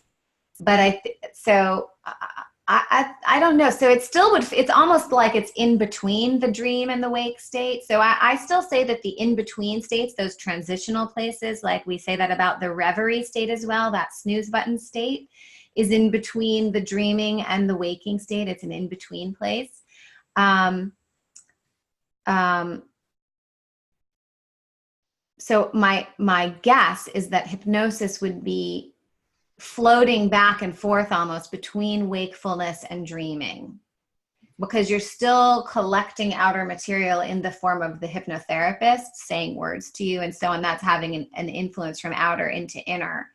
But I don't know. So it's almost like it's in between the dream and the wake state. So I still say that the in-between states, those transitional places, like we say that about the reverie state as well, that snooze button state, is in between the dreaming and the waking state. It's an in-between place. So my guess is that hypnosis would be floating back and forth almost between wakefulness and dreaming, because you're still collecting outer material in the form of the hypnotherapist saying words to you and so on. That's having an influence from outer into inner.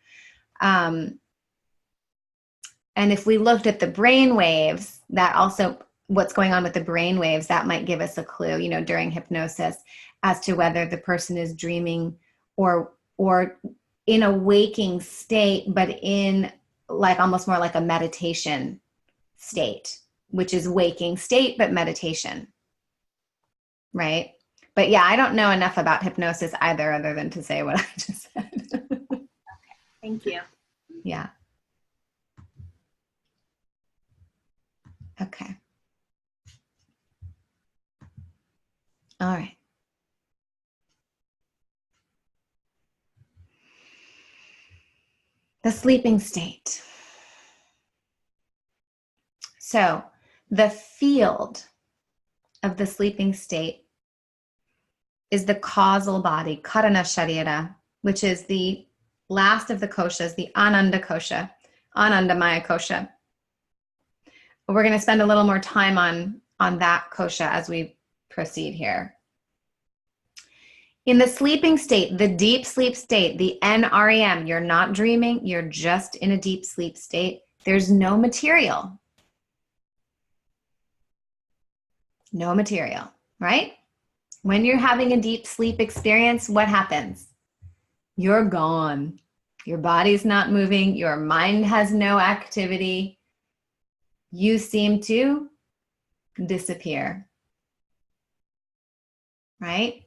And if we looked at the brain waves, that also what's going on with the brain waves, that might give us a clue, during hypnosis as to whether the person is dreaming or in a waking state, but in like almost more like a meditation state, which is waking state, but meditation, right? But yeah, I don't know enough about hypnosis either, other than to say what I just said. Thank you. Yeah. Okay. All right. The sleeping state. So the field of the sleeping state is the causal body, Karana Sharira, which is the last of the koshas, the Ananda kosha, Anandamaya kosha. We're going to spend a little more time on that kosha as we proceed here. In the sleeping state, the deep sleep state, the NREM, you're not dreaming, you're just in a deep sleep state. There's no material. No material, right? When you're having a deep sleep experience, what happens? You're gone. Your body's not moving. Your mind has no activity. You seem to disappear, right?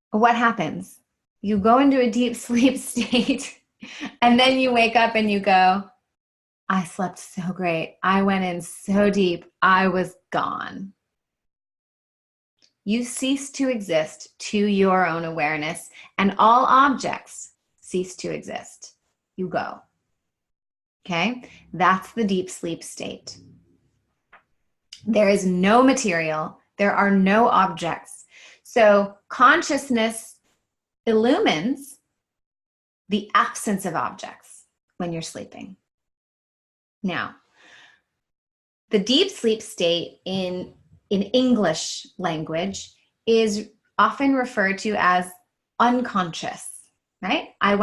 What happens? You go into a deep sleep state and then you wake up and you go, I slept so great. I went in so deep. I was gone. You cease to exist to your own awareness, and all objects cease to exist. You go. Okay? That's the deep sleep state. There is no material. There are no objects. So consciousness illumines the absence of objects when you're sleeping. Now, the deep sleep state in English language is often referred to as unconscious, right? I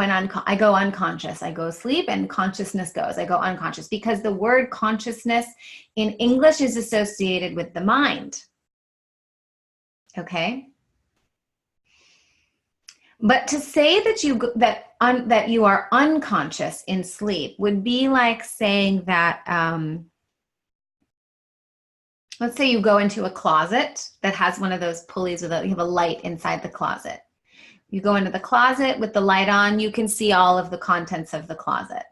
go unconscious. I go sleep and consciousness goes. I go unconscious because the word consciousness in English is associated with the mind. Okay? But to say that you are unconscious in sleep would be like saying that, let's say you go into a closet that has one of those pulleys you have a light inside the closet. You go into the closet with the light on, you can see all of the contents of the closet.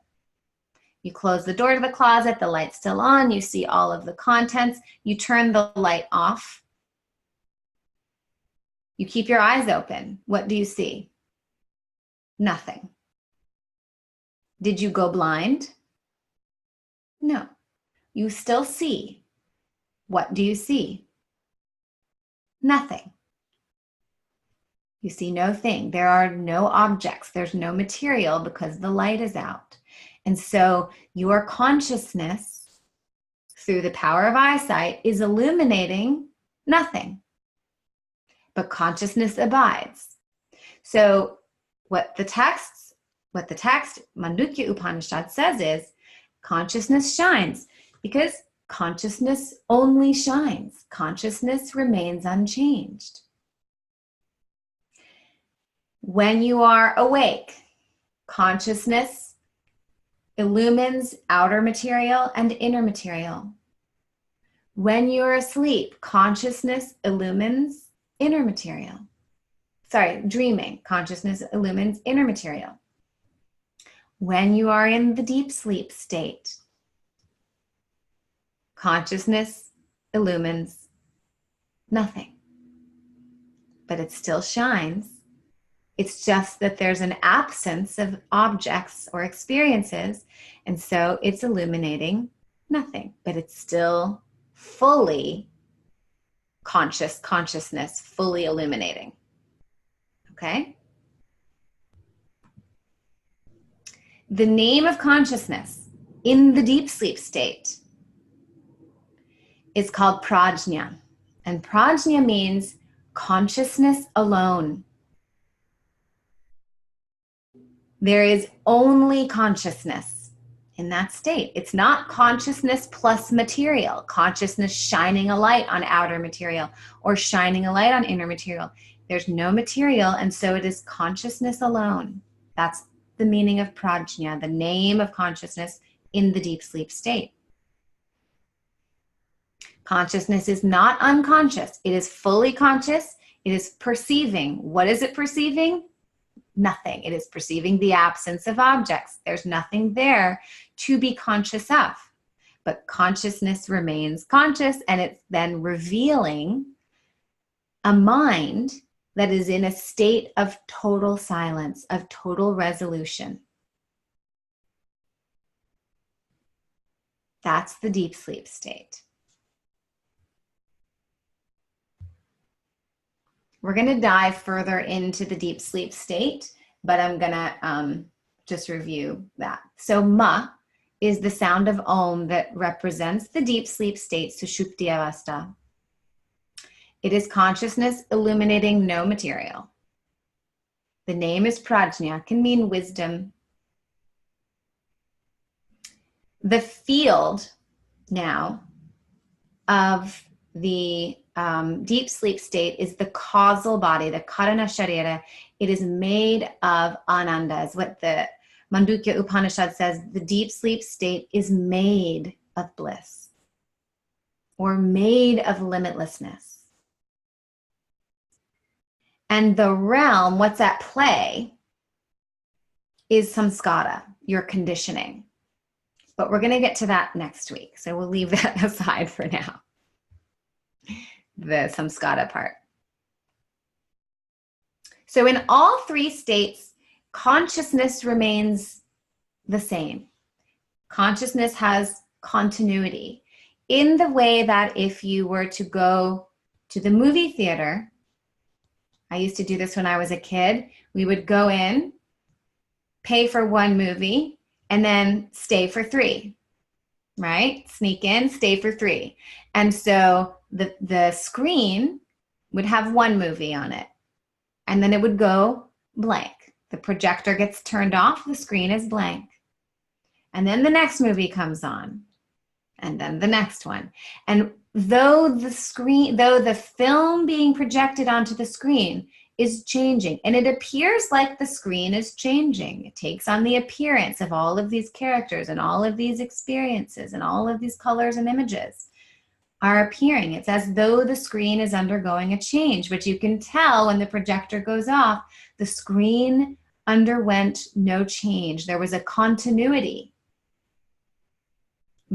You close the door to the closet, the light's still on, you see all of the contents, you turn the light off. You keep your eyes open. What do you see? Nothing. Did you go blind? No. You still see. What do you see? Nothing. You see no thing. There are no objects. There's no material because the light is out. And so your consciousness, through the power of eyesight, is illuminating nothing. But consciousness abides. So what the text, Mandukya Upanishad says is, consciousness shines because consciousness only shines. Consciousness remains unchanged. When you are awake, consciousness illumines outer material and inner material. When you're asleep, consciousness illumines inner material. Dreaming, consciousness illumines inner material. When you are in the deep sleep state, consciousness illumines nothing. But it still shines. It's just that there's an absence of objects or experiences, and so it's illuminating nothing, but it's still fully consciousness, fully illuminating. Okay? The name of consciousness in the deep sleep state is called prajna. And prajna means consciousness alone. There is only consciousness in that state. It's not consciousness plus material, consciousness shining a light on outer material or shining a light on inner material. There's no material, and so it is consciousness alone. That's the meaning of prajna, the name of consciousness in the deep sleep state. Consciousness is not unconscious. It is fully conscious. It is perceiving. What is it perceiving? Nothing. It is perceiving the absence of objects. There's nothing there to be conscious of. But consciousness remains conscious, and it's then revealing a mind that is in a state of total silence, of total resolution. That's the deep sleep state. We're going to dive further into the deep sleep state, but I'm going to just review that. So ma is the sound of Om that represents the deep sleep state, Sushupti Avastha. It is consciousness illuminating no material. The name is Prajna, can mean wisdom. The field now of the deep sleep state is the causal body, the Karana Sharira. It is made of ananda, is what the Mandukya Upanishad says. The deep sleep state is made of bliss or made of limitlessness. And the realm, what's at play, is samskara, your conditioning. But we're going to get to that next week. So we'll leave that aside for now. The samskara part. So in all three states, consciousness remains the same. Consciousness has continuity in the way that if you were to go to the movie theater, I used to do this when I was a kid, we would go in, pay for one movie, and then stay for 3, right? Sneak in, stay for 3. And so the screen would have one movie on it, and then it would go blank. The projector gets turned off, the screen is blank. And then the next movie comes on, and then the next one. And though the film being projected onto the screen is changing, and it appears like the screen is changing, it takes on the appearance of all of these characters and all of these experiences and all of these colors and images are appearing. It's as though the screen is undergoing a change, but you can tell when the projector goes off, the screen underwent no change. There was a continuity,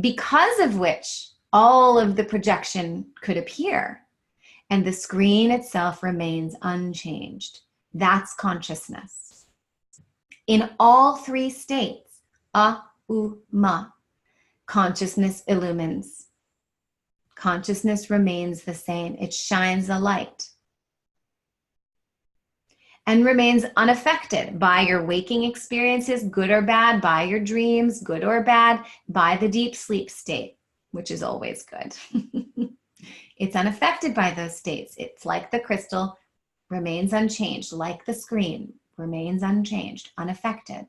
because of which all of the projection could appear, and the screen itself remains unchanged. That's consciousness. In all three states, a, u, ma, consciousness illumines. Consciousness remains the same. It shines a light and remains unaffected by your waking experiences, good or bad, by your dreams, good or bad, by the deep sleep state, which is always good. It's unaffected by those states. It's like the crystal, remains unchanged, like the screen, remains unchanged, unaffected.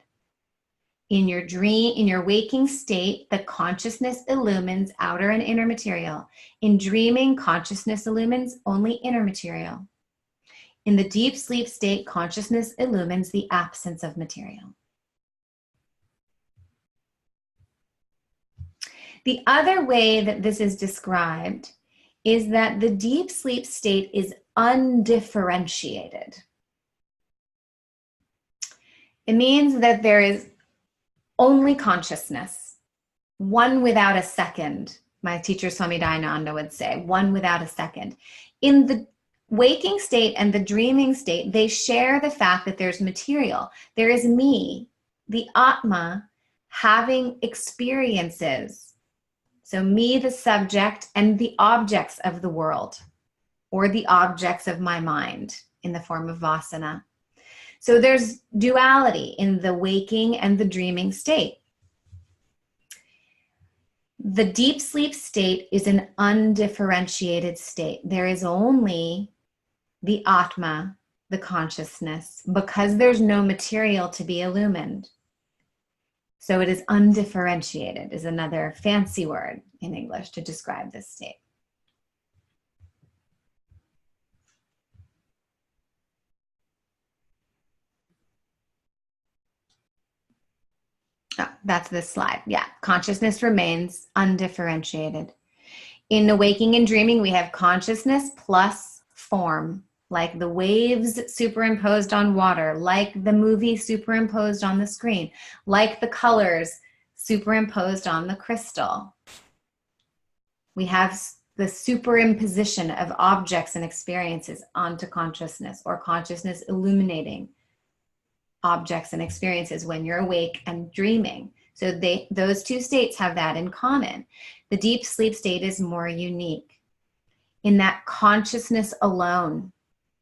In your dream, in your waking state, the consciousness illumines outer and inner material. In dreaming, consciousness illumines only inner material. In the deep sleep state, consciousness illumines the absence of material. The other way that this is described is that the deep sleep state is undifferentiated. It means that there is only consciousness, one without a second. My teacher Swami Dayananda would say, one without a second. In the waking state and the dreaming state, they share the fact that there's material. There is me, the Atma, having experiences. So me, the subject, and the objects of the world, or the objects of my mind in the form of vasana. So there's duality in the waking and the dreaming state. The deep sleep state is an undifferentiated state. There is only the Atma, the consciousness, because there's no material to be illumined. So it is undifferentiated, is another fancy word in English to describe this state. Oh, that's this slide. Yeah, consciousness remains undifferentiated. In the waking and dreaming, we have consciousness plus form, like the waves superimposed on water, like the movie superimposed on the screen, like the colors superimposed on the crystal. We have the superimposition of objects and experiences onto consciousness, or consciousness illuminating objects and experiences when you're awake and dreaming. So those two states have that in common. The deep sleep state is more unique in that consciousness alone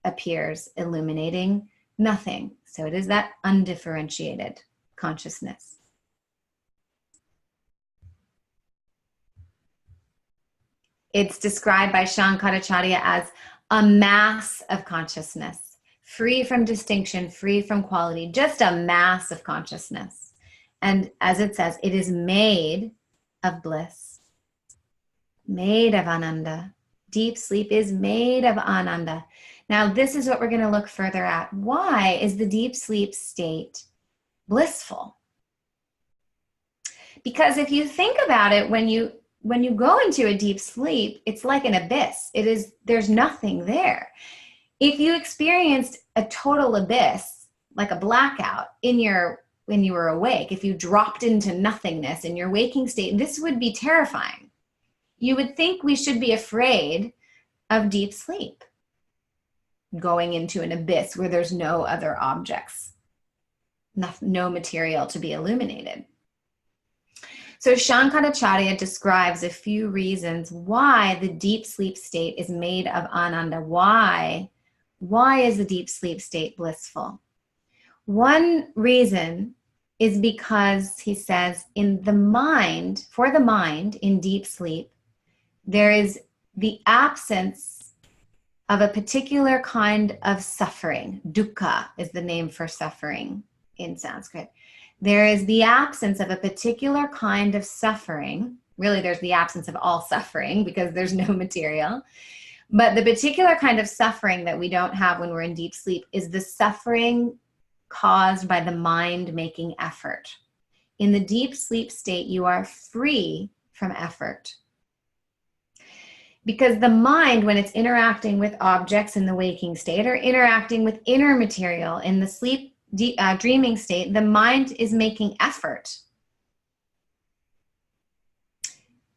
appears, illuminating nothing. So it is that undifferentiated consciousness. It's described by Shankaracharya as a mass of consciousness, free from distinction, free from quality, just a mass of consciousness. And as it says, it is made of bliss, made of ananda. Deep sleep is made of ananda. Now, this is what we're going to look further at. Why is the deep sleep state blissful? Because if you think about it, when you go into a deep sleep, it's like an abyss. There's nothing there. If you experienced a total abyss, like a blackout when you were awake, if you dropped into nothingness in your waking state, this would be terrifying. You would think we should be afraid of deep sleep, going into an abyss where there's no other objects, no material to be illuminated. So Shankaracharya describes a few reasons why the deep sleep state is made of ananda. Why is the deep sleep state blissful? One reason is because, he says, for the mind in deep sleep, there is the absence of a particular kind of suffering. Dukkha is the name for suffering in Sanskrit. There is the absence of a particular kind of suffering. Really, there's the absence of all suffering because there's no material. But the particular kind of suffering that we don't have when we're in deep sleep is the suffering caused by the mind making effort. In the deep sleep state, you are free from effort. Because the mind, when it's interacting with objects in the waking state or interacting with inner material in the dreaming state, the mind is making effort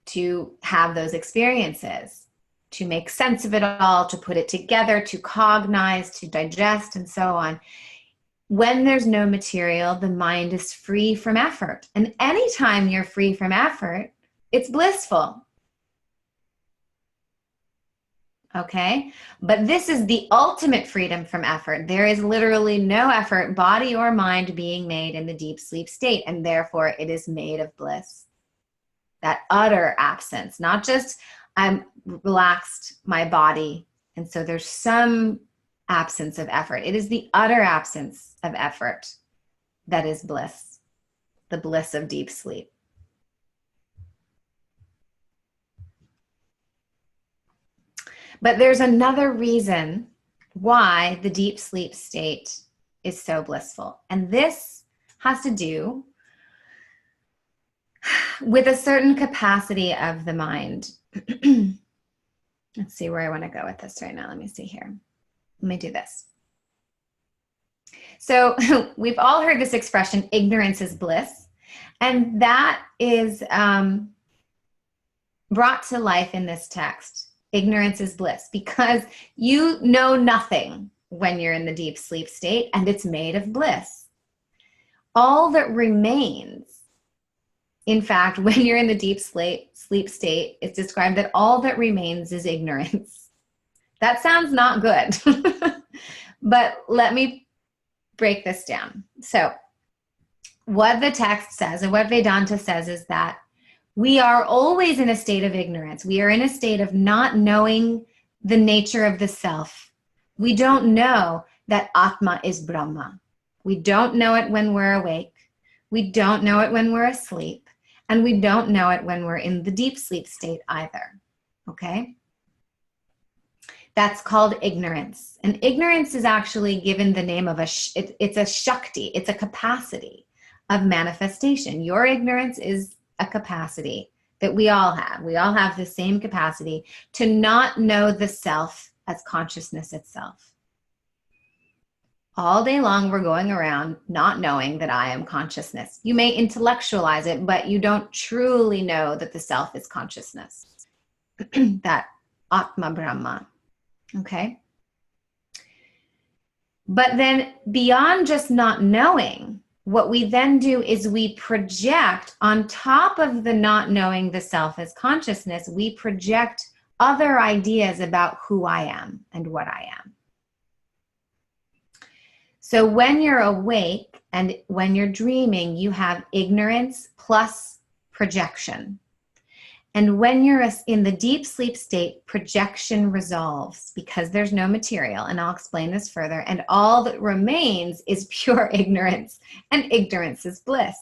to have those experiences, to make sense of it all, to put it together, to cognize, to digest, and so on. When there's no material, the mind is free from effort. And anytime you're free from effort, it's blissful. Okay? But this is the ultimate freedom from effort. There is literally no effort, body or mind, being made in the deep sleep state, and therefore it is made of bliss. That utter absence, not just I'm relaxed my body, and so there's some absence of effort. It is the utter absence of effort that is bliss, the bliss of deep sleep. But there's another reason why the deep sleep state is so blissful. And this has to do with a certain capacity of the mind. Let's see where I want to go with this right now. Let me see here. Let me do this. So we've all heard this expression, ignorance is bliss. And that is brought to life in this text. Ignorance is bliss, because you know nothing when you're in the deep sleep state, and it's made of bliss. All that remains, in fact, when you're in the deep sleep state, it's described that all that remains is ignorance. That sounds not good, but let me break this down. So what the text says and what Vedanta says is that we are always in a state of ignorance. We are in a state of not knowing the nature of the self. We don't know that Atma is Brahma. We don't know it when we're awake. We don't know it when we're asleep. And we don't know it when we're in the deep sleep state either. Okay? That's called ignorance. And ignorance is actually given the name of it's a Shakti. It's a capacity of manifestation. Your ignorance is a capacity that we all have. We all have the same capacity to not know the self as consciousness itself. All day long, we're going around not knowing that I am consciousness. You may intellectualize it, but you don't truly know that the self is consciousness. That Atma Brahma. Okay? But then beyond just not knowing, what we then do is we project on top of the not knowing the self as consciousness, we project other ideas about who I am and what I am. So when you're awake and when you're dreaming, you have ignorance plus projection. And when you're in the deep sleep state, projection resolves because there's no material. And I'll explain this further. And all that remains is pure ignorance. And ignorance is bliss.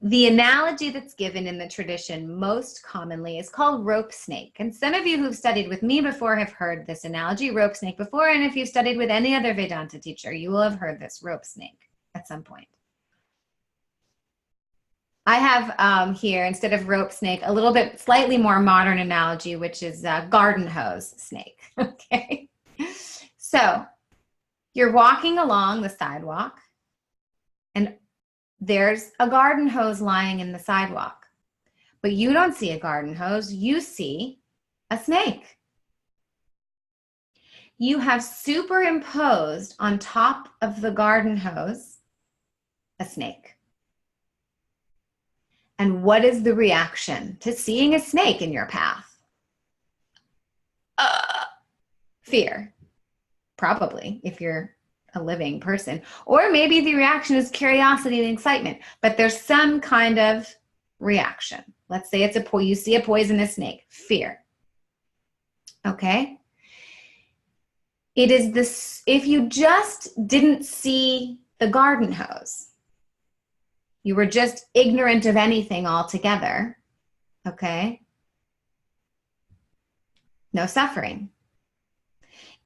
The analogy that's given in the tradition most commonly is called rope snake. And some of you who've studied with me before have heard this analogy, rope snake, before. And if you've studied with any other Vedanta teacher, you will have heard this rope snake at some point. I have here, instead of rope snake, a little bit slightly more modern analogy, which is garden hose snake. Okay. So you're walking along the sidewalk and there's a garden hose lying in the sidewalk, but you don't see a garden hose. You see a snake. You have superimposed on top of the garden hose a snake. And what is the reaction to seeing a snake in your path? Fear, probably, if you're a living person. Or maybe the reaction is curiosity and excitement, but there's some kind of reaction. Let's say it's you see a poisonous snake, fear. Okay? It is this, if you just didn't see the garden hose, you were just ignorant of anything altogether, okay? No suffering.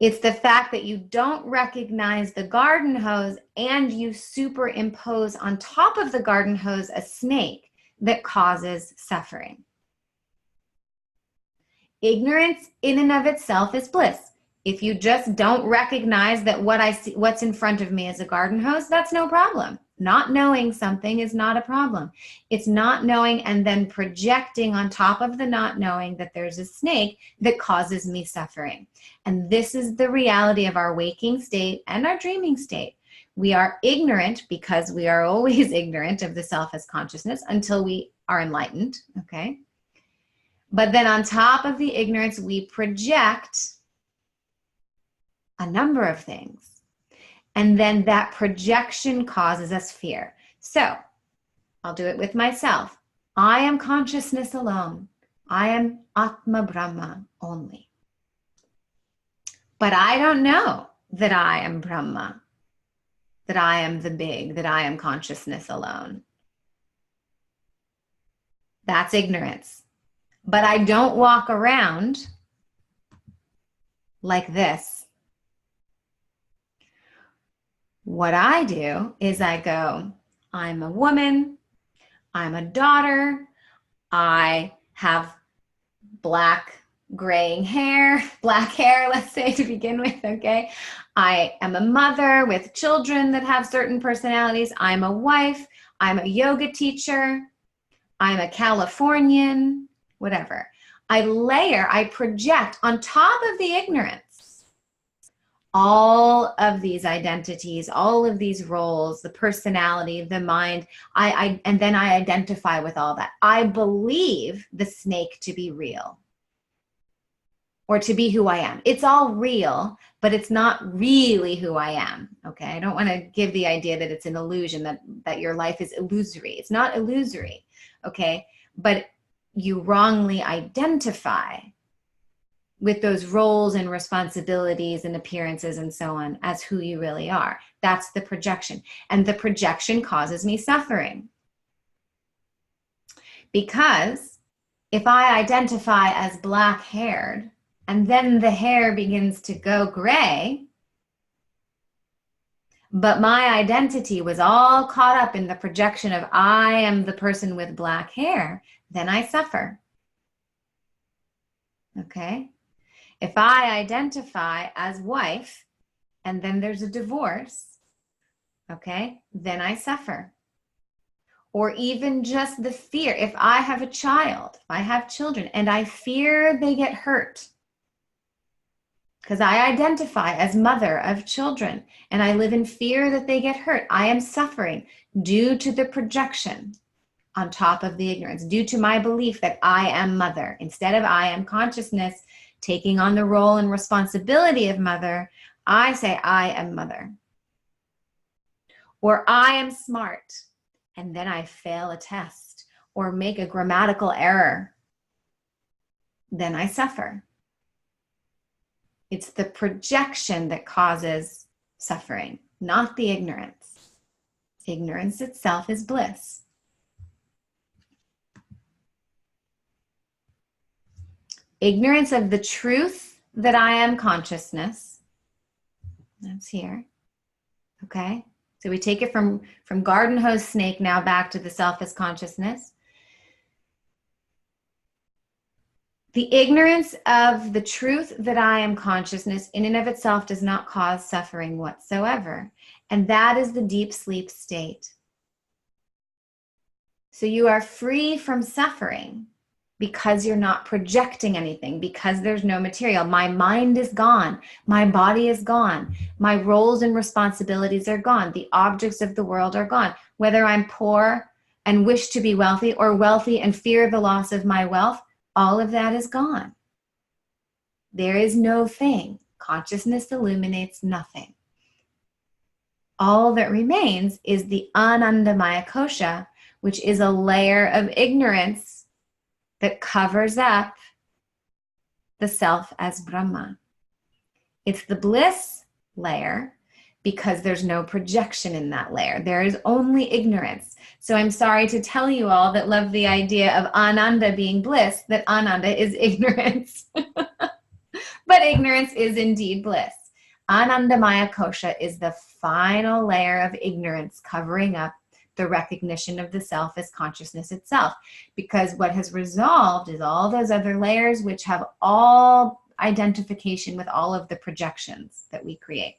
It's the fact that you don't recognize the garden hose and you superimpose on top of the garden hose a snake that causes suffering. Ignorance in and of itself is bliss. If you just don't recognize that what I see, what's in front of me is a garden hose, that's no problem. Not knowing something is not a problem. It's not knowing and then projecting on top of the not knowing that there's a snake that causes me suffering. And this is the reality of our waking state and our dreaming state. We are ignorant because we are always ignorant of the self as consciousness until we are enlightened, okay? But then on top of the ignorance, we project a number of things. And then that projection causes us fear. So I'll do it with myself. I am consciousness alone. I am Atma Brahma only. But I don't know that I am Brahma, that I am the big, that I am consciousness alone. That's ignorance. But I don't walk around like this. What I do is I go, I'm a woman, I'm a daughter, I have black graying hair, black hair, let's say to begin with, okay? I am a mother with children that have certain personalities. I'm a wife, I'm a yoga teacher, I'm a Californian, whatever. I project on top of the ignorance all of these identities, all of these roles, the personality, the mind, and then I identify with all that. I believe the snake to be real or to be who I am. It's all real, but it's not really who I am, okay? I don't want to give the idea that it's an illusion, that your life is illusory. It's not illusory, okay? But you wrongly identify with those roles and responsibilities and appearances and so on as who you really are. That's the projection. And the projection causes me suffering. Because if I identify as black-haired and then the hair begins to go gray, but my identity was all caught up in the projection of I am the person with black hair, then I suffer. Okay? If I identify as wife and then there's a divorce, okay, then I suffer. Or even just the fear. If I have a child, if I have children and I fear they get hurt, because I identify as mother of children and I live in fear that they get hurt, I am suffering due to the projection on top of the ignorance, due to my belief that I am mother. Instead of I am consciousness taking on the role and responsibility of mother, I say I am mother. Or I am smart, and then I fail a test or make a grammatical error, then I suffer. It's the projection that causes suffering, not the ignorance. Ignorance itself is bliss. Ignorance of the truth that I am consciousness. That's here. Okay? So we take it from garden hose snake now back to the self as consciousness. The ignorance of the truth that I am consciousness in and of itself does not cause suffering whatsoever. And that is the deep sleep state. So you are free from suffering because you're not projecting anything, because there's no material. My mind is gone. My body is gone. My roles and responsibilities are gone. The objects of the world are gone. Whether I'm poor and wish to be wealthy or wealthy and fear the loss of my wealth, all of that is gone. There is no thing. Consciousness illuminates nothing. All that remains is the anandamaya kosha, which is a layer of ignorance that covers up the self as Brahma. It's the bliss layer because there's no projection in that layer. There is only ignorance. So I'm sorry to tell you all that love the idea of Ananda being bliss, that Ananda is ignorance. But ignorance is indeed bliss. Anandamaya kosha is the final layer of ignorance covering up the recognition of the self as consciousness itself. Because what has resolved is all those other layers which have all identification with all of the projections that we create.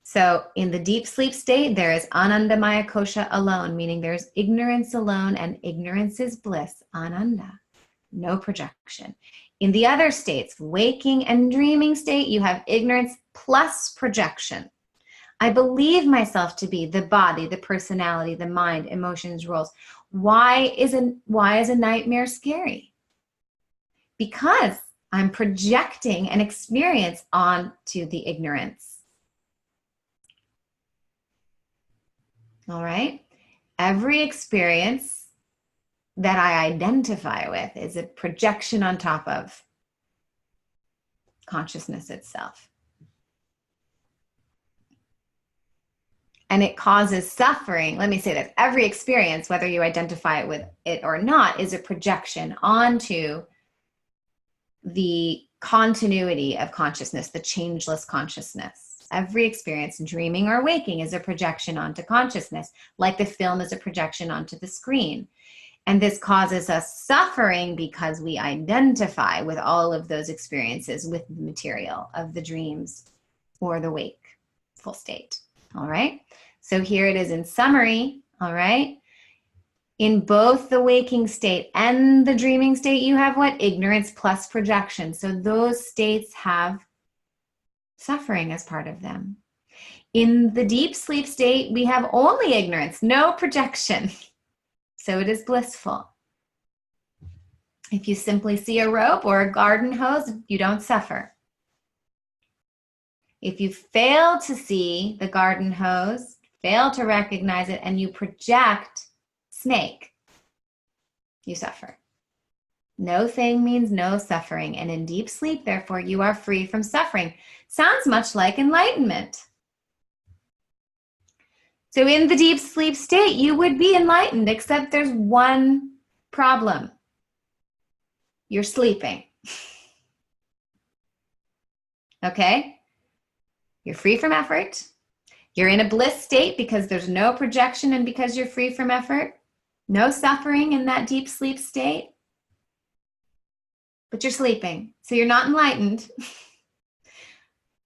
So in the deep sleep state, there is Anandamaya kosha alone, meaning there's ignorance alone, and ignorance is bliss, Ananda, no projection. In the other states, waking and dreaming state, you have ignorance plus projection. I believe myself to be the body, the personality, the mind, emotions, roles. Why is a nightmare scary? Because I'm projecting an experience onto the ignorance. All right? Every experience that I identify with is a projection on top of consciousness itself. And it causes suffering. Let me say this. Every experience, whether you identify it with it or not, is a projection onto the continuity of consciousness, the changeless consciousness. Every experience, dreaming or waking, is a projection onto consciousness, like the film is a projection onto the screen. And this causes us suffering because we identify with all of those experiences with the material of the dreams or the wakeful state. All right. So here it is in summary. All right. In both the waking state and the dreaming state, you have what? Ignorance plus projection. So those states have suffering as part of them. In the deep sleep state, we have only ignorance, no projection. So it is blissful. If you simply see a rope or a garden hose, you don't suffer. If you fail to see the garden hose, fail to recognize it, and you project snake, you suffer. No thing means no suffering. And in deep sleep, therefore, you are free from suffering. Sounds much like enlightenment. So in the deep sleep state, you would be enlightened, except there's one problem. You're sleeping. Okay? You're free from effort. You're in a bliss state because there's no projection and because you're free from effort. No suffering in that deep sleep state. But you're sleeping, so you're not enlightened.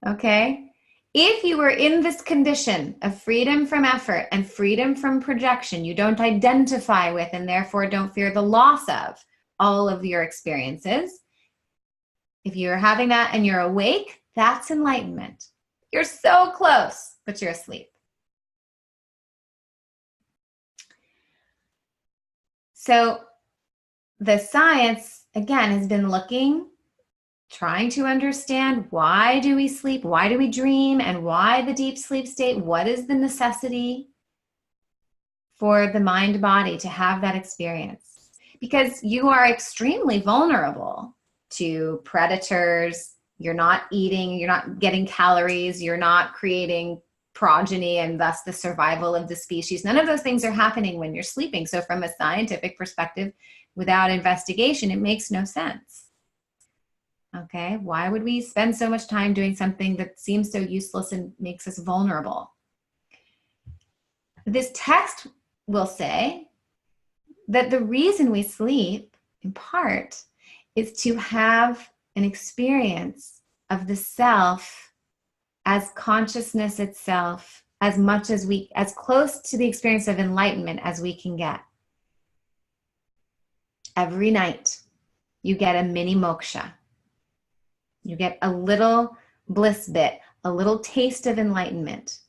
Okay? If you were in this condition of freedom from effort and freedom from projection, you don't identify with and therefore don't fear the loss of all of your experiences. If you're having that and you're awake, that's enlightenment. You're so close, but you're asleep. So the science, again, has been looking, trying to understand, why do we sleep? Why do we dream? And why the deep sleep state? What is the necessity for the mind body to have that experience? Because you are extremely vulnerable to predators. You're not eating, you're not getting calories, you're not creating progeny and thus the survival of the species. None of those things are happening when you're sleeping. So from a scientific perspective, without investigation, it makes no sense. Okay, why would we spend so much time doing something that seems so useless and makes us vulnerable? This text will say that the reason we sleep, in part, is to have an experience of the self as consciousness itself, as close to the experience of enlightenment as we can get. Every night, you get a mini moksha. You get a little bliss bit, a little taste of enlightenment,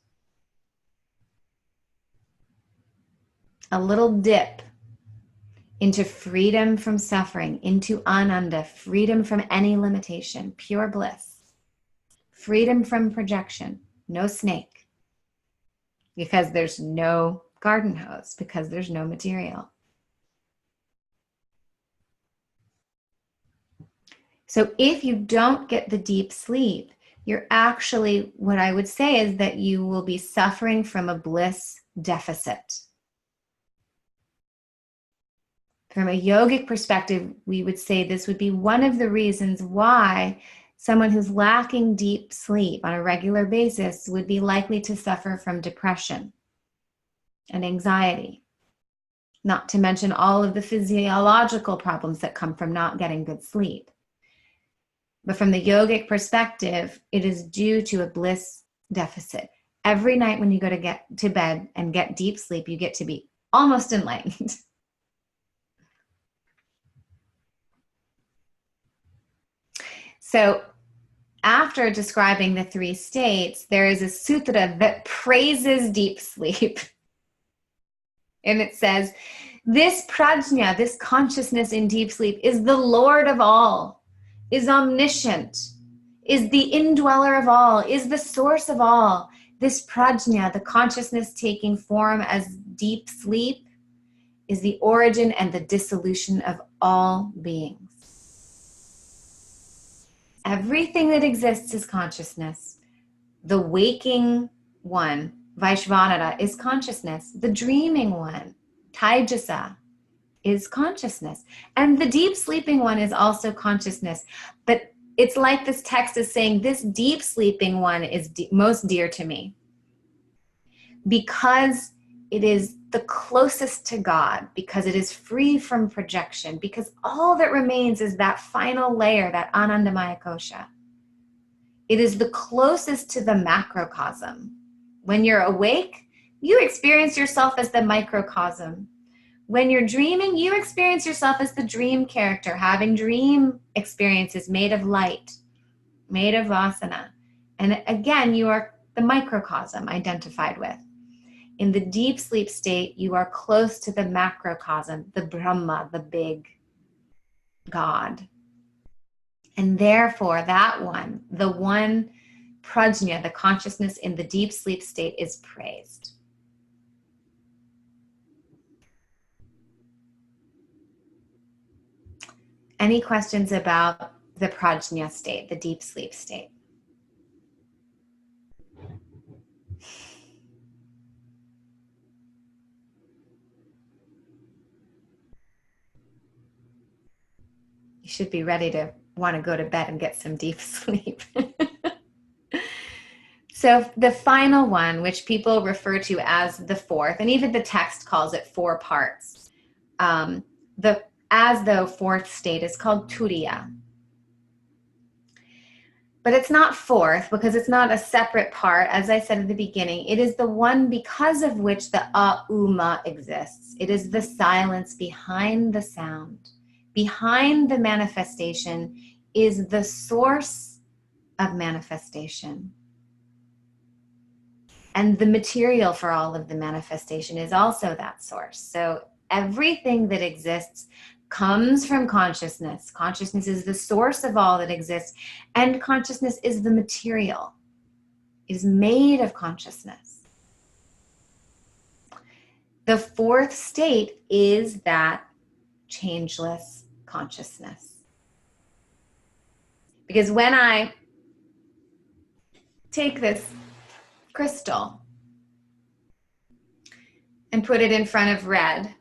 a little dip into freedom from suffering, into ananda, freedom from any limitation, pure bliss, freedom from projection, no snake, because there's no garden hose, because there's no material. So if you don't get the deep sleep, you're actually, what I would say is that you will be suffering from a bliss deficit. From a yogic perspective, we would say this would be one of the reasons why someone who's lacking deep sleep on a regular basis would be likely to suffer from depression and anxiety, not to mention all of the physiological problems that come from not getting good sleep. But from the yogic perspective, it is due to a bliss deficit. Every night when you go to get to bed and get deep sleep, you get to be almost enlightened. So after describing the three states, there is a sutra that praises deep sleep. And it says, this prajna, this consciousness in deep sleep, is the Lord of all, is omniscient, is the indweller of all, is the source of all. This prajna, the consciousness taking form as deep sleep, is the origin and the dissolution of all beings. Everything that exists is consciousness. The waking one, Vaishvanara, is consciousness. The dreaming one, Taijasa, is consciousness. And the deep sleeping one is also consciousness. But it's like this text is saying this deep sleeping one is most dear to me because it is the closest to God, because it is free from projection, because all that remains is that final layer, that Anandamaya Kosha. It is the closest to the macrocosm. When you're awake, you experience yourself as the microcosm. When you're dreaming, you experience yourself as the dream character, having dream experiences made of light, made of vasana. And again, you are the microcosm identified with. In the deep sleep state, you are close to the macrocosm, the Brahma, the big God. And therefore, that one, the one prajna, the consciousness in the deep sleep state, is praised. Any questions about the prajna state, the deep sleep state? You should be ready to want to go to bed and get some deep sleep. So the final one, which people refer to as the fourth, and even the text calls it 4 parts, the as though fourth state is called turiya. But it's not fourth because it's not a separate part. As I said at the beginning, it is the one because of which the a-u-ma exists. It is the silence behind the sound. Behind the manifestation is the source of manifestation. And the material for all of the manifestation is also that source. So everything that exists comes from consciousness. Consciousness is the source of all that exists, and consciousness is the material. It is made of consciousness. The fourth state is that changeless consciousness. Because when I take this crystal and put it in front of red,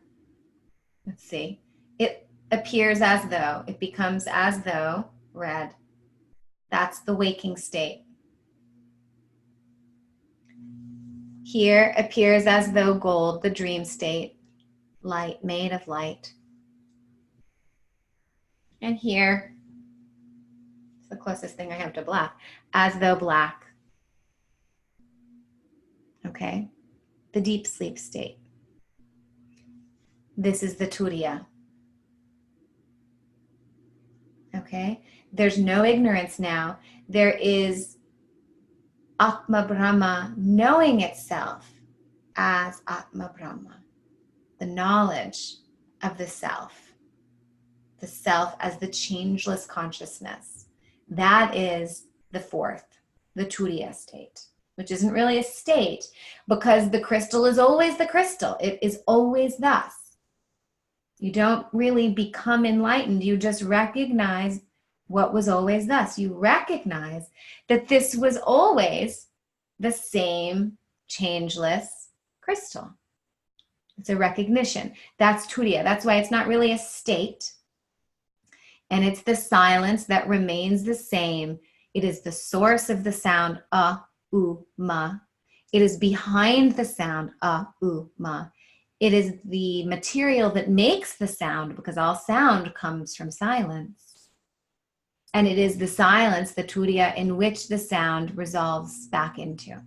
let's see, it appears as though, it becomes as though red. That's the waking state. Here appears as though gold, the dream state, light, made of light. And here, it's the closest thing I have to black, as though black. Okay, the deep sleep state. This is the turiya. Okay, there's no ignorance now. There is Atma Brahma knowing itself as Atma Brahma, the knowledge of the self as the changeless consciousness. That is the fourth, the turiya state, which isn't really a state because the crystal is always the crystal. It is always thus. You don't really become enlightened. You just recognize what was always thus. You recognize that this was always the same changeless crystal. It's a recognition. That's turiya. That's why it's not really a state. And it's the silence that remains the same. It is the source of the sound, a, u, ma. It is behind the sound, a, u, ma. It is the material that makes the sound, because all sound comes from silence. And it is the silence, the turiya, in which the sound resolves back into.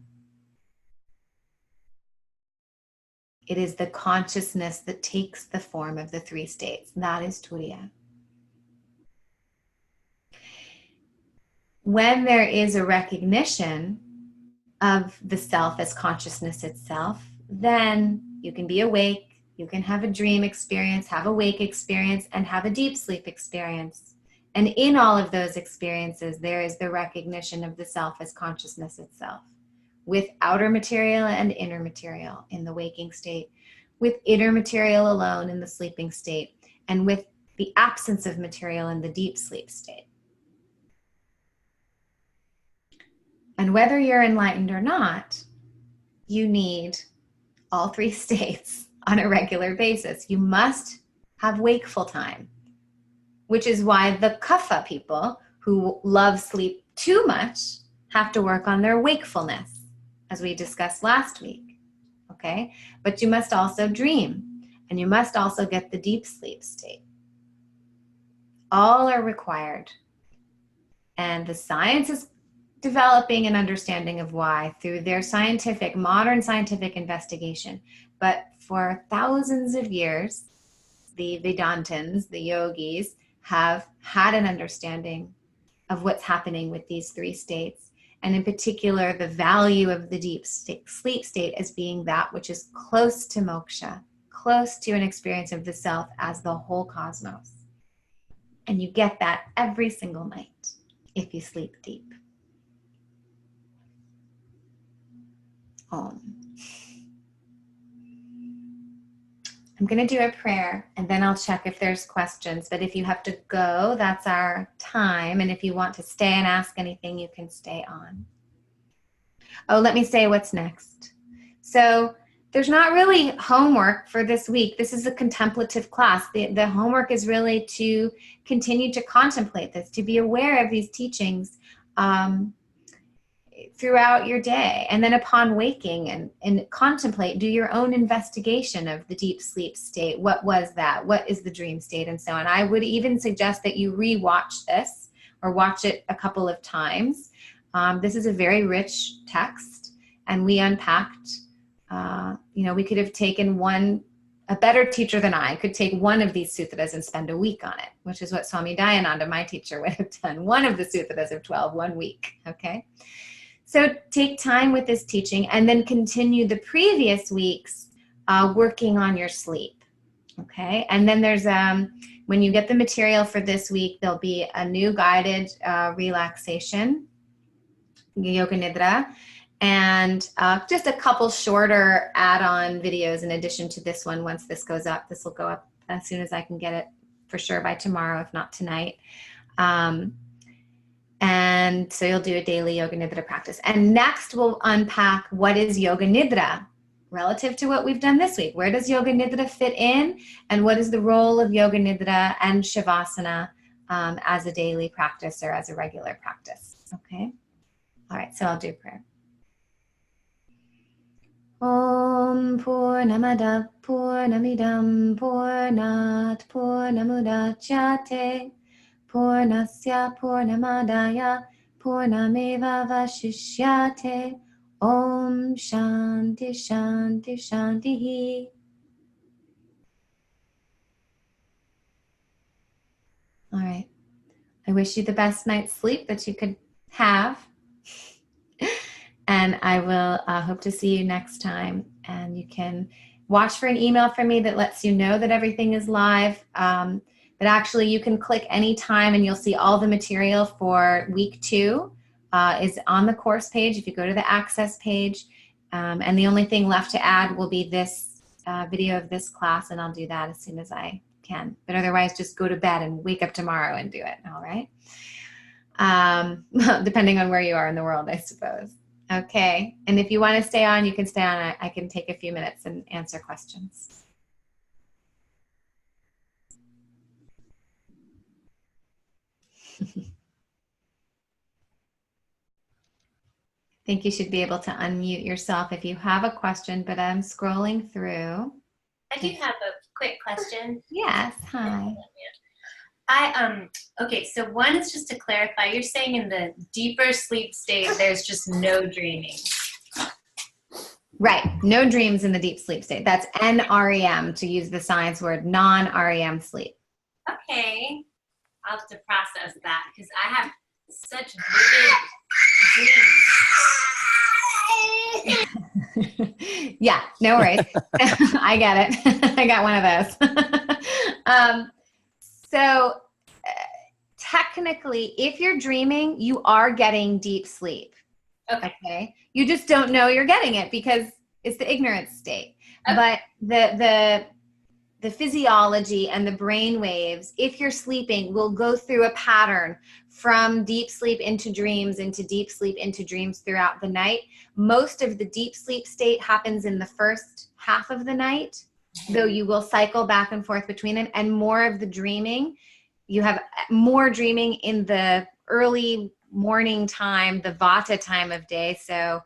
It is the consciousness that takes the form of the 3 states. That is turiya. When there is a recognition of the self as consciousness itself, then you can be awake, you can have a dream experience, have a wake experience, and have a deep sleep experience. And in all of those experiences, there is the recognition of the self as consciousness itself, with outer material and inner material in the waking state, with inner material alone in the sleeping state, and with the absence of material in the deep sleep state. And whether you're enlightened or not, you need all 3 states on a regular basis. You must have wakeful time, which is why the kapha people who love sleep too much have to work on their wakefulness, as we discussed last week, okay? But you must also dream, and you must also get the deep sleep state. All are required. And the science is developing an understanding of why through their modern scientific investigation. But for thousands of years, the Vedantins, the yogis, have had an understanding of what's happening with these 3 states. And in particular, the value of the deep sleep state as being that which is close to moksha, close to an experience of the self as the whole cosmos. And you get that every single night if you sleep deep. Om. I'm going to do a prayer and then I'll check if there's questions. But if you have to go, that's our time. And if you want to stay and ask anything, you can stay on. Oh, let me say what's next. So there's not really homework for this week. This is a contemplative class. The homework is really to continue to contemplate this, to be aware of these teachings. throughout your day. And then upon waking and contemplate, do your own investigation of the deep sleep state. What was that? What is the dream state? And so on. I would even suggest that you re-watch this or watch it a couple of times. This is a very rich text, and we unpacked, we could have taken a better teacher than I could take one of these sutras and spend a week on it, which is what Swami Dayananda, my teacher, would have done. One of the sutras of 12, 1 week, okay? So take time with this teaching and then continue the previous weeks working on your sleep, okay? And then there's, when you get the material for this week, there'll be a new guided relaxation, Yoga Nidra, and just a couple shorter add-on videos in addition to this one. Once this goes up, this will go up as soon as I can get it, for sure by tomorrow, if not tonight. And so you'll do a daily Yoga Nidra practice. And next we'll unpack what is Yoga Nidra relative to what we've done this week. Where does Yoga Nidra fit in? And what is the role of Yoga Nidra and Shavasana as a daily practice or as a regular practice? Okay. All right, so I'll do prayer. Om Purnamada Purnamidam Purnat Purnamudachyate Purnasya Purnamadaya Purnameva Vashishyate. Om Shanti Shanti Shanti. All right. I wish you the best night's sleep that you could have. And I will hope to see you next time. And you can watch for an email from me that lets you know that everything is live. But actually, you can click anytime and you'll see all the material for week 2 is on the course page if you go to the access page. And the only thing left to add will be this video of this class, and I'll do that as soon as I can. But otherwise, just go to bed and wake up tomorrow and do it, all right? Depending on where you are in the world, I suppose. Okay, and if you want to stay on, you can stay on. I can take a few minutes and answer questions. I think you should be able to unmute yourself if you have a question, but I'm scrolling through. I do have a quick question. Yes, hi. Okay, so one is just to clarify, you're saying in the deeper sleep state, there's just no dreaming. Right, no dreams in the deep sleep state. That's NREM, to use the science word, non-REM sleep. Okay, I'll have to process that because I have such vivid dreams. Yeah, no worries. I get it. I got one of those. So technically, if you're dreaming, you are getting deep sleep. Okay. You just don't know you're getting it because it's the ignorance state. Okay. But the physiology and the brain waves, if you're sleeping, will go through a pattern from deep sleep into dreams, into deep sleep into dreams throughout the night. Most of the deep sleep state happens in the first half of the night, though you will cycle back and forth between them, and more of the dreaming. You have more dreaming in the early morning time, the Vata time of day. So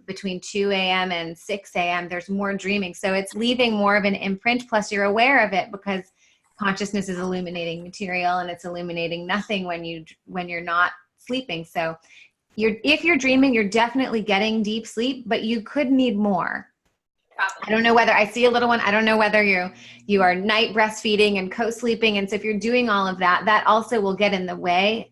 between 2 a.m. and 6 a.m., there's more dreaming. So it's leaving more of an imprint, plus you're aware of it because consciousness is illuminating material and it's illuminating nothing when you're not sleeping. So if you're dreaming, you're definitely getting deep sleep, but you could need more. I don't know whether I see a little one. I don't know whether you are night breastfeeding and co-sleeping. And so if you're doing all of that, that also will get in the way,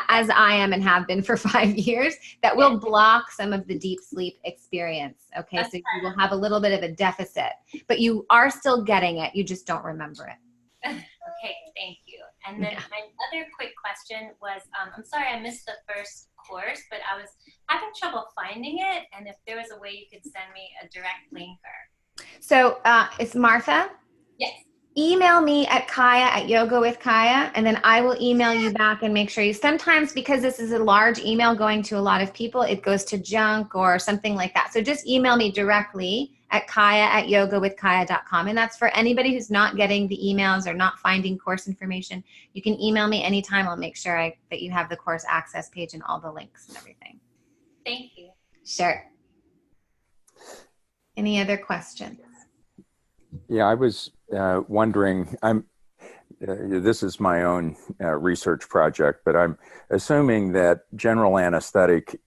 as I am and have been for 5 years, that will block some of the deep sleep experience. Okay. That's so you will have a little bit of a deficit, but you are still getting it. You just don't remember it. Okay. Thank you. And then my other quick question was, I'm sorry I missed the first course, but I was having trouble finding it. And if there was a way you could send me a direct link or. So it's Martha. Yes. Email me at Kaya at Yoga with Kaya, and then I will email you back and make sure you, sometimes because this is a large email going to a lot of people, it goes to junk or something like that. So just email me directly at Kaya at yogawithkaya.com. And that's for anybody who's not getting the emails or not finding course information. You can email me anytime. I'll make sure that you have the course access page and all the links and everything. Thank you. Sure. Any other questions? Yeah, I was wondering, this is my own research project, but I'm assuming that general anesthetic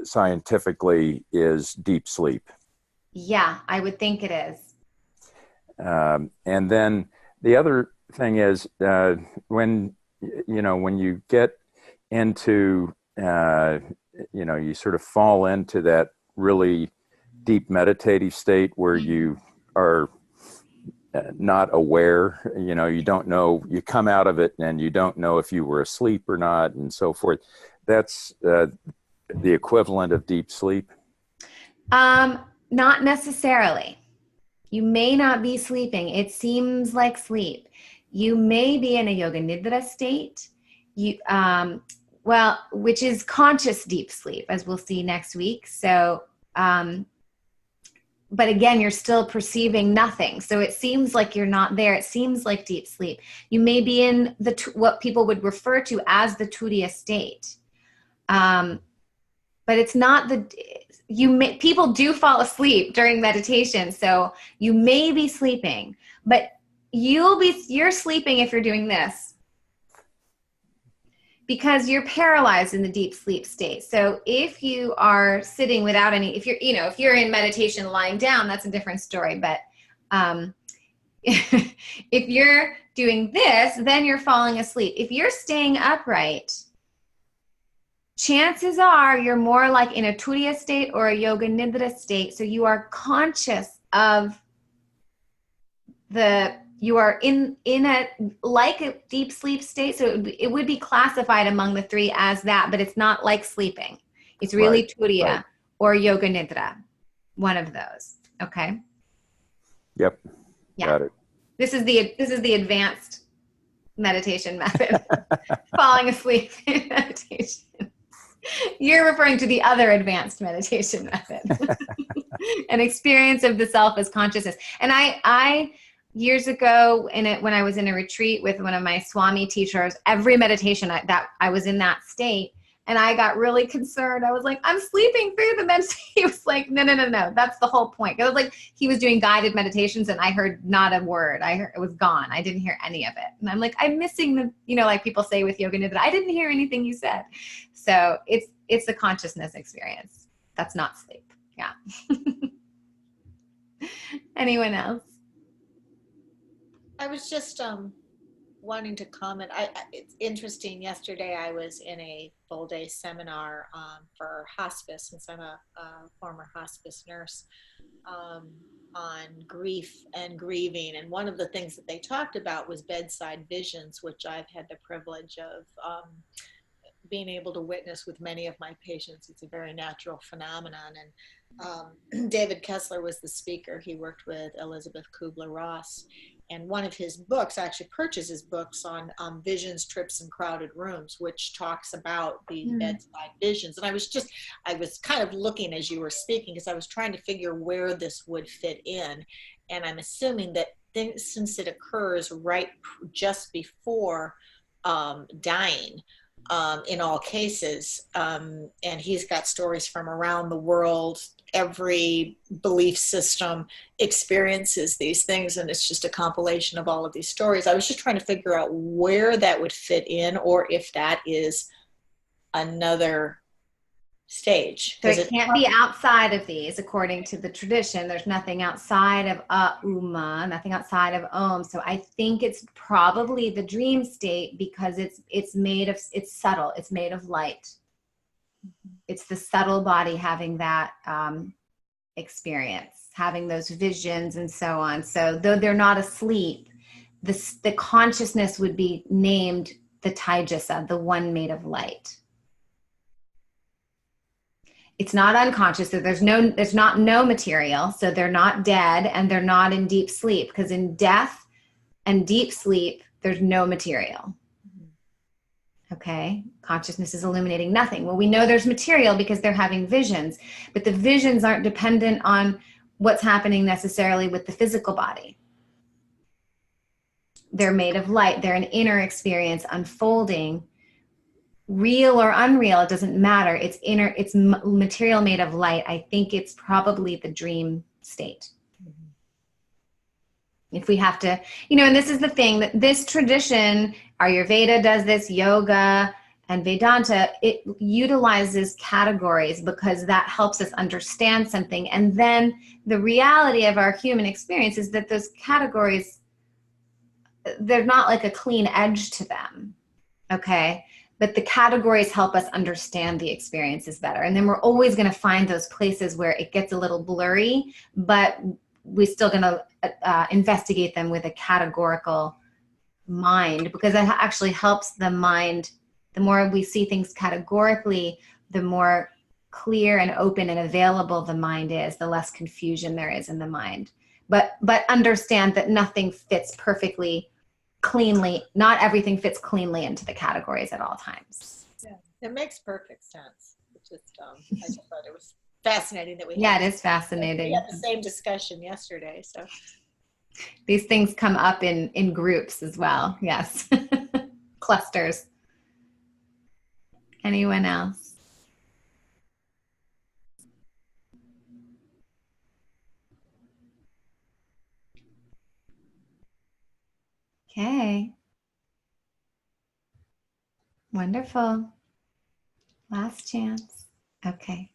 scientifically is deep sleep. Yeah, I would think it is. And then the other thing is when you get into, you sort of fall into that really deep meditative state where you are not aware, you don't know, you come out of it and you don't know if you were asleep or not and so forth. That's the equivalent of deep sleep? Not necessarily. You may not be sleeping. It seems like sleep. You may be in a yoga nidra state, which is conscious deep sleep, as we'll see next week. So, but again, you're still perceiving nothing. So it seems like you're not there. It seems like deep sleep. You may be in what people would refer to as the turiya state. But it's not people do fall asleep during meditation. So you may be sleeping, but you're sleeping if you're doing this, because you're paralyzed in the deep sleep state. So if you are sitting without if you're in meditation lying down, that's a different story. But if you're doing this, then you're falling asleep. If you're staying upright, chances are you're more like in a turiya state or a yoga nidra state. So you are conscious of you are in a deep sleep state. So it would be classified among the three as that, but it's not like sleeping. It's really turiya or yoga nidra, one of those. Okay. Yep. Yeah. Got it. This is the advanced meditation method. Falling asleep in meditation. You're referring to the other advanced meditation method. An experience of the self as consciousness. And I years ago when I was in a retreat with one of my Swami teachers, every meditation I was in that state, and I got really concerned. I was like, I'm sleeping through the meditation. He was like, no, that's the whole point. It was like he was doing guided meditations and I heard not a word. It was gone. I didn't hear any of it. And I'm like, I'm missing like people say with yoga nidra, I didn't hear anything you said. So it's a consciousness experience. That's not sleep. Yeah. Anyone else? I was just wanting to comment. It's interesting. Yesterday, I was in a full-day seminar for hospice, since I'm a former hospice nurse, on grief and grieving. And one of the things that they talked about was bedside visions, which I've had the privilege of being able to witness with many of my patients. It's a very natural phenomenon. And David Kessler was the speaker. He worked with Elizabeth Kubler-Ross. And one of his books, I actually purchased his books on visions, trips, and crowded rooms, which talks about the bedside visions. And I was kind of looking as you were speaking, because I was trying to figure where this would fit in. And I'm assuming that since it occurs right just before dying, in all cases, and he's got stories from around the world. Every belief system experiences these things, and it's just a compilation of all of these stories. I was just trying to figure out where that would fit in, or if that is another stage. So it can't be outside of these, according to the tradition. There's nothing outside of Uma, nothing outside of Om. So I think it's probably the dream state, because it's subtle. It's made of light. It's the subtle body having that experience, having those visions and so on. So though they're not asleep, the consciousness would be named the Taijasa, the one made of light. It's not unconscious, so there's not no material, so they're not dead and they're not in deep sleep, because in death and deep sleep, there's no material. Okay, consciousness is illuminating nothing. Well, we know there's material because they're having visions, but the visions aren't dependent on what's happening necessarily with the physical body. They're made of light. They're an inner experience unfolding real or unreal, it doesn't matter. It's material made of light. I think it's probably the dream state. If we have to, and this is the thing, that this tradition, Ayurveda does this, yoga and Vedanta, it utilizes categories because that helps us understand something. And then the reality of our human experience is that those categories, they're not like a clean edge to them, okay? But the categories help us understand the experiences better. And then we're always going to find those places where it gets a little blurry, but we're still going to investigate them with a categorical mind, because that actually helps the mind. The more we see things categorically, the more clear and open and available the mind is, the less confusion there is in the mind. But understand that nothing fits perfectly, cleanly. Not everything fits cleanly into the categories at all times. Yeah, it makes perfect sense. It's just, I just thought it was fascinating that we it is fascinating. We had the same discussion yesterday. So these things come up in groups as well. Yes. Clusters. Anyone else? Okay. Wonderful. Last chance. Okay.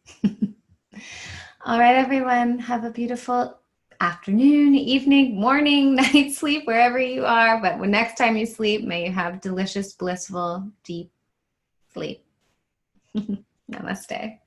All right, everyone. Have a beautiful afternoon, evening, morning, night sleep, wherever you are. But when next time you sleep, may you have delicious, blissful, deep sleep. Namaste.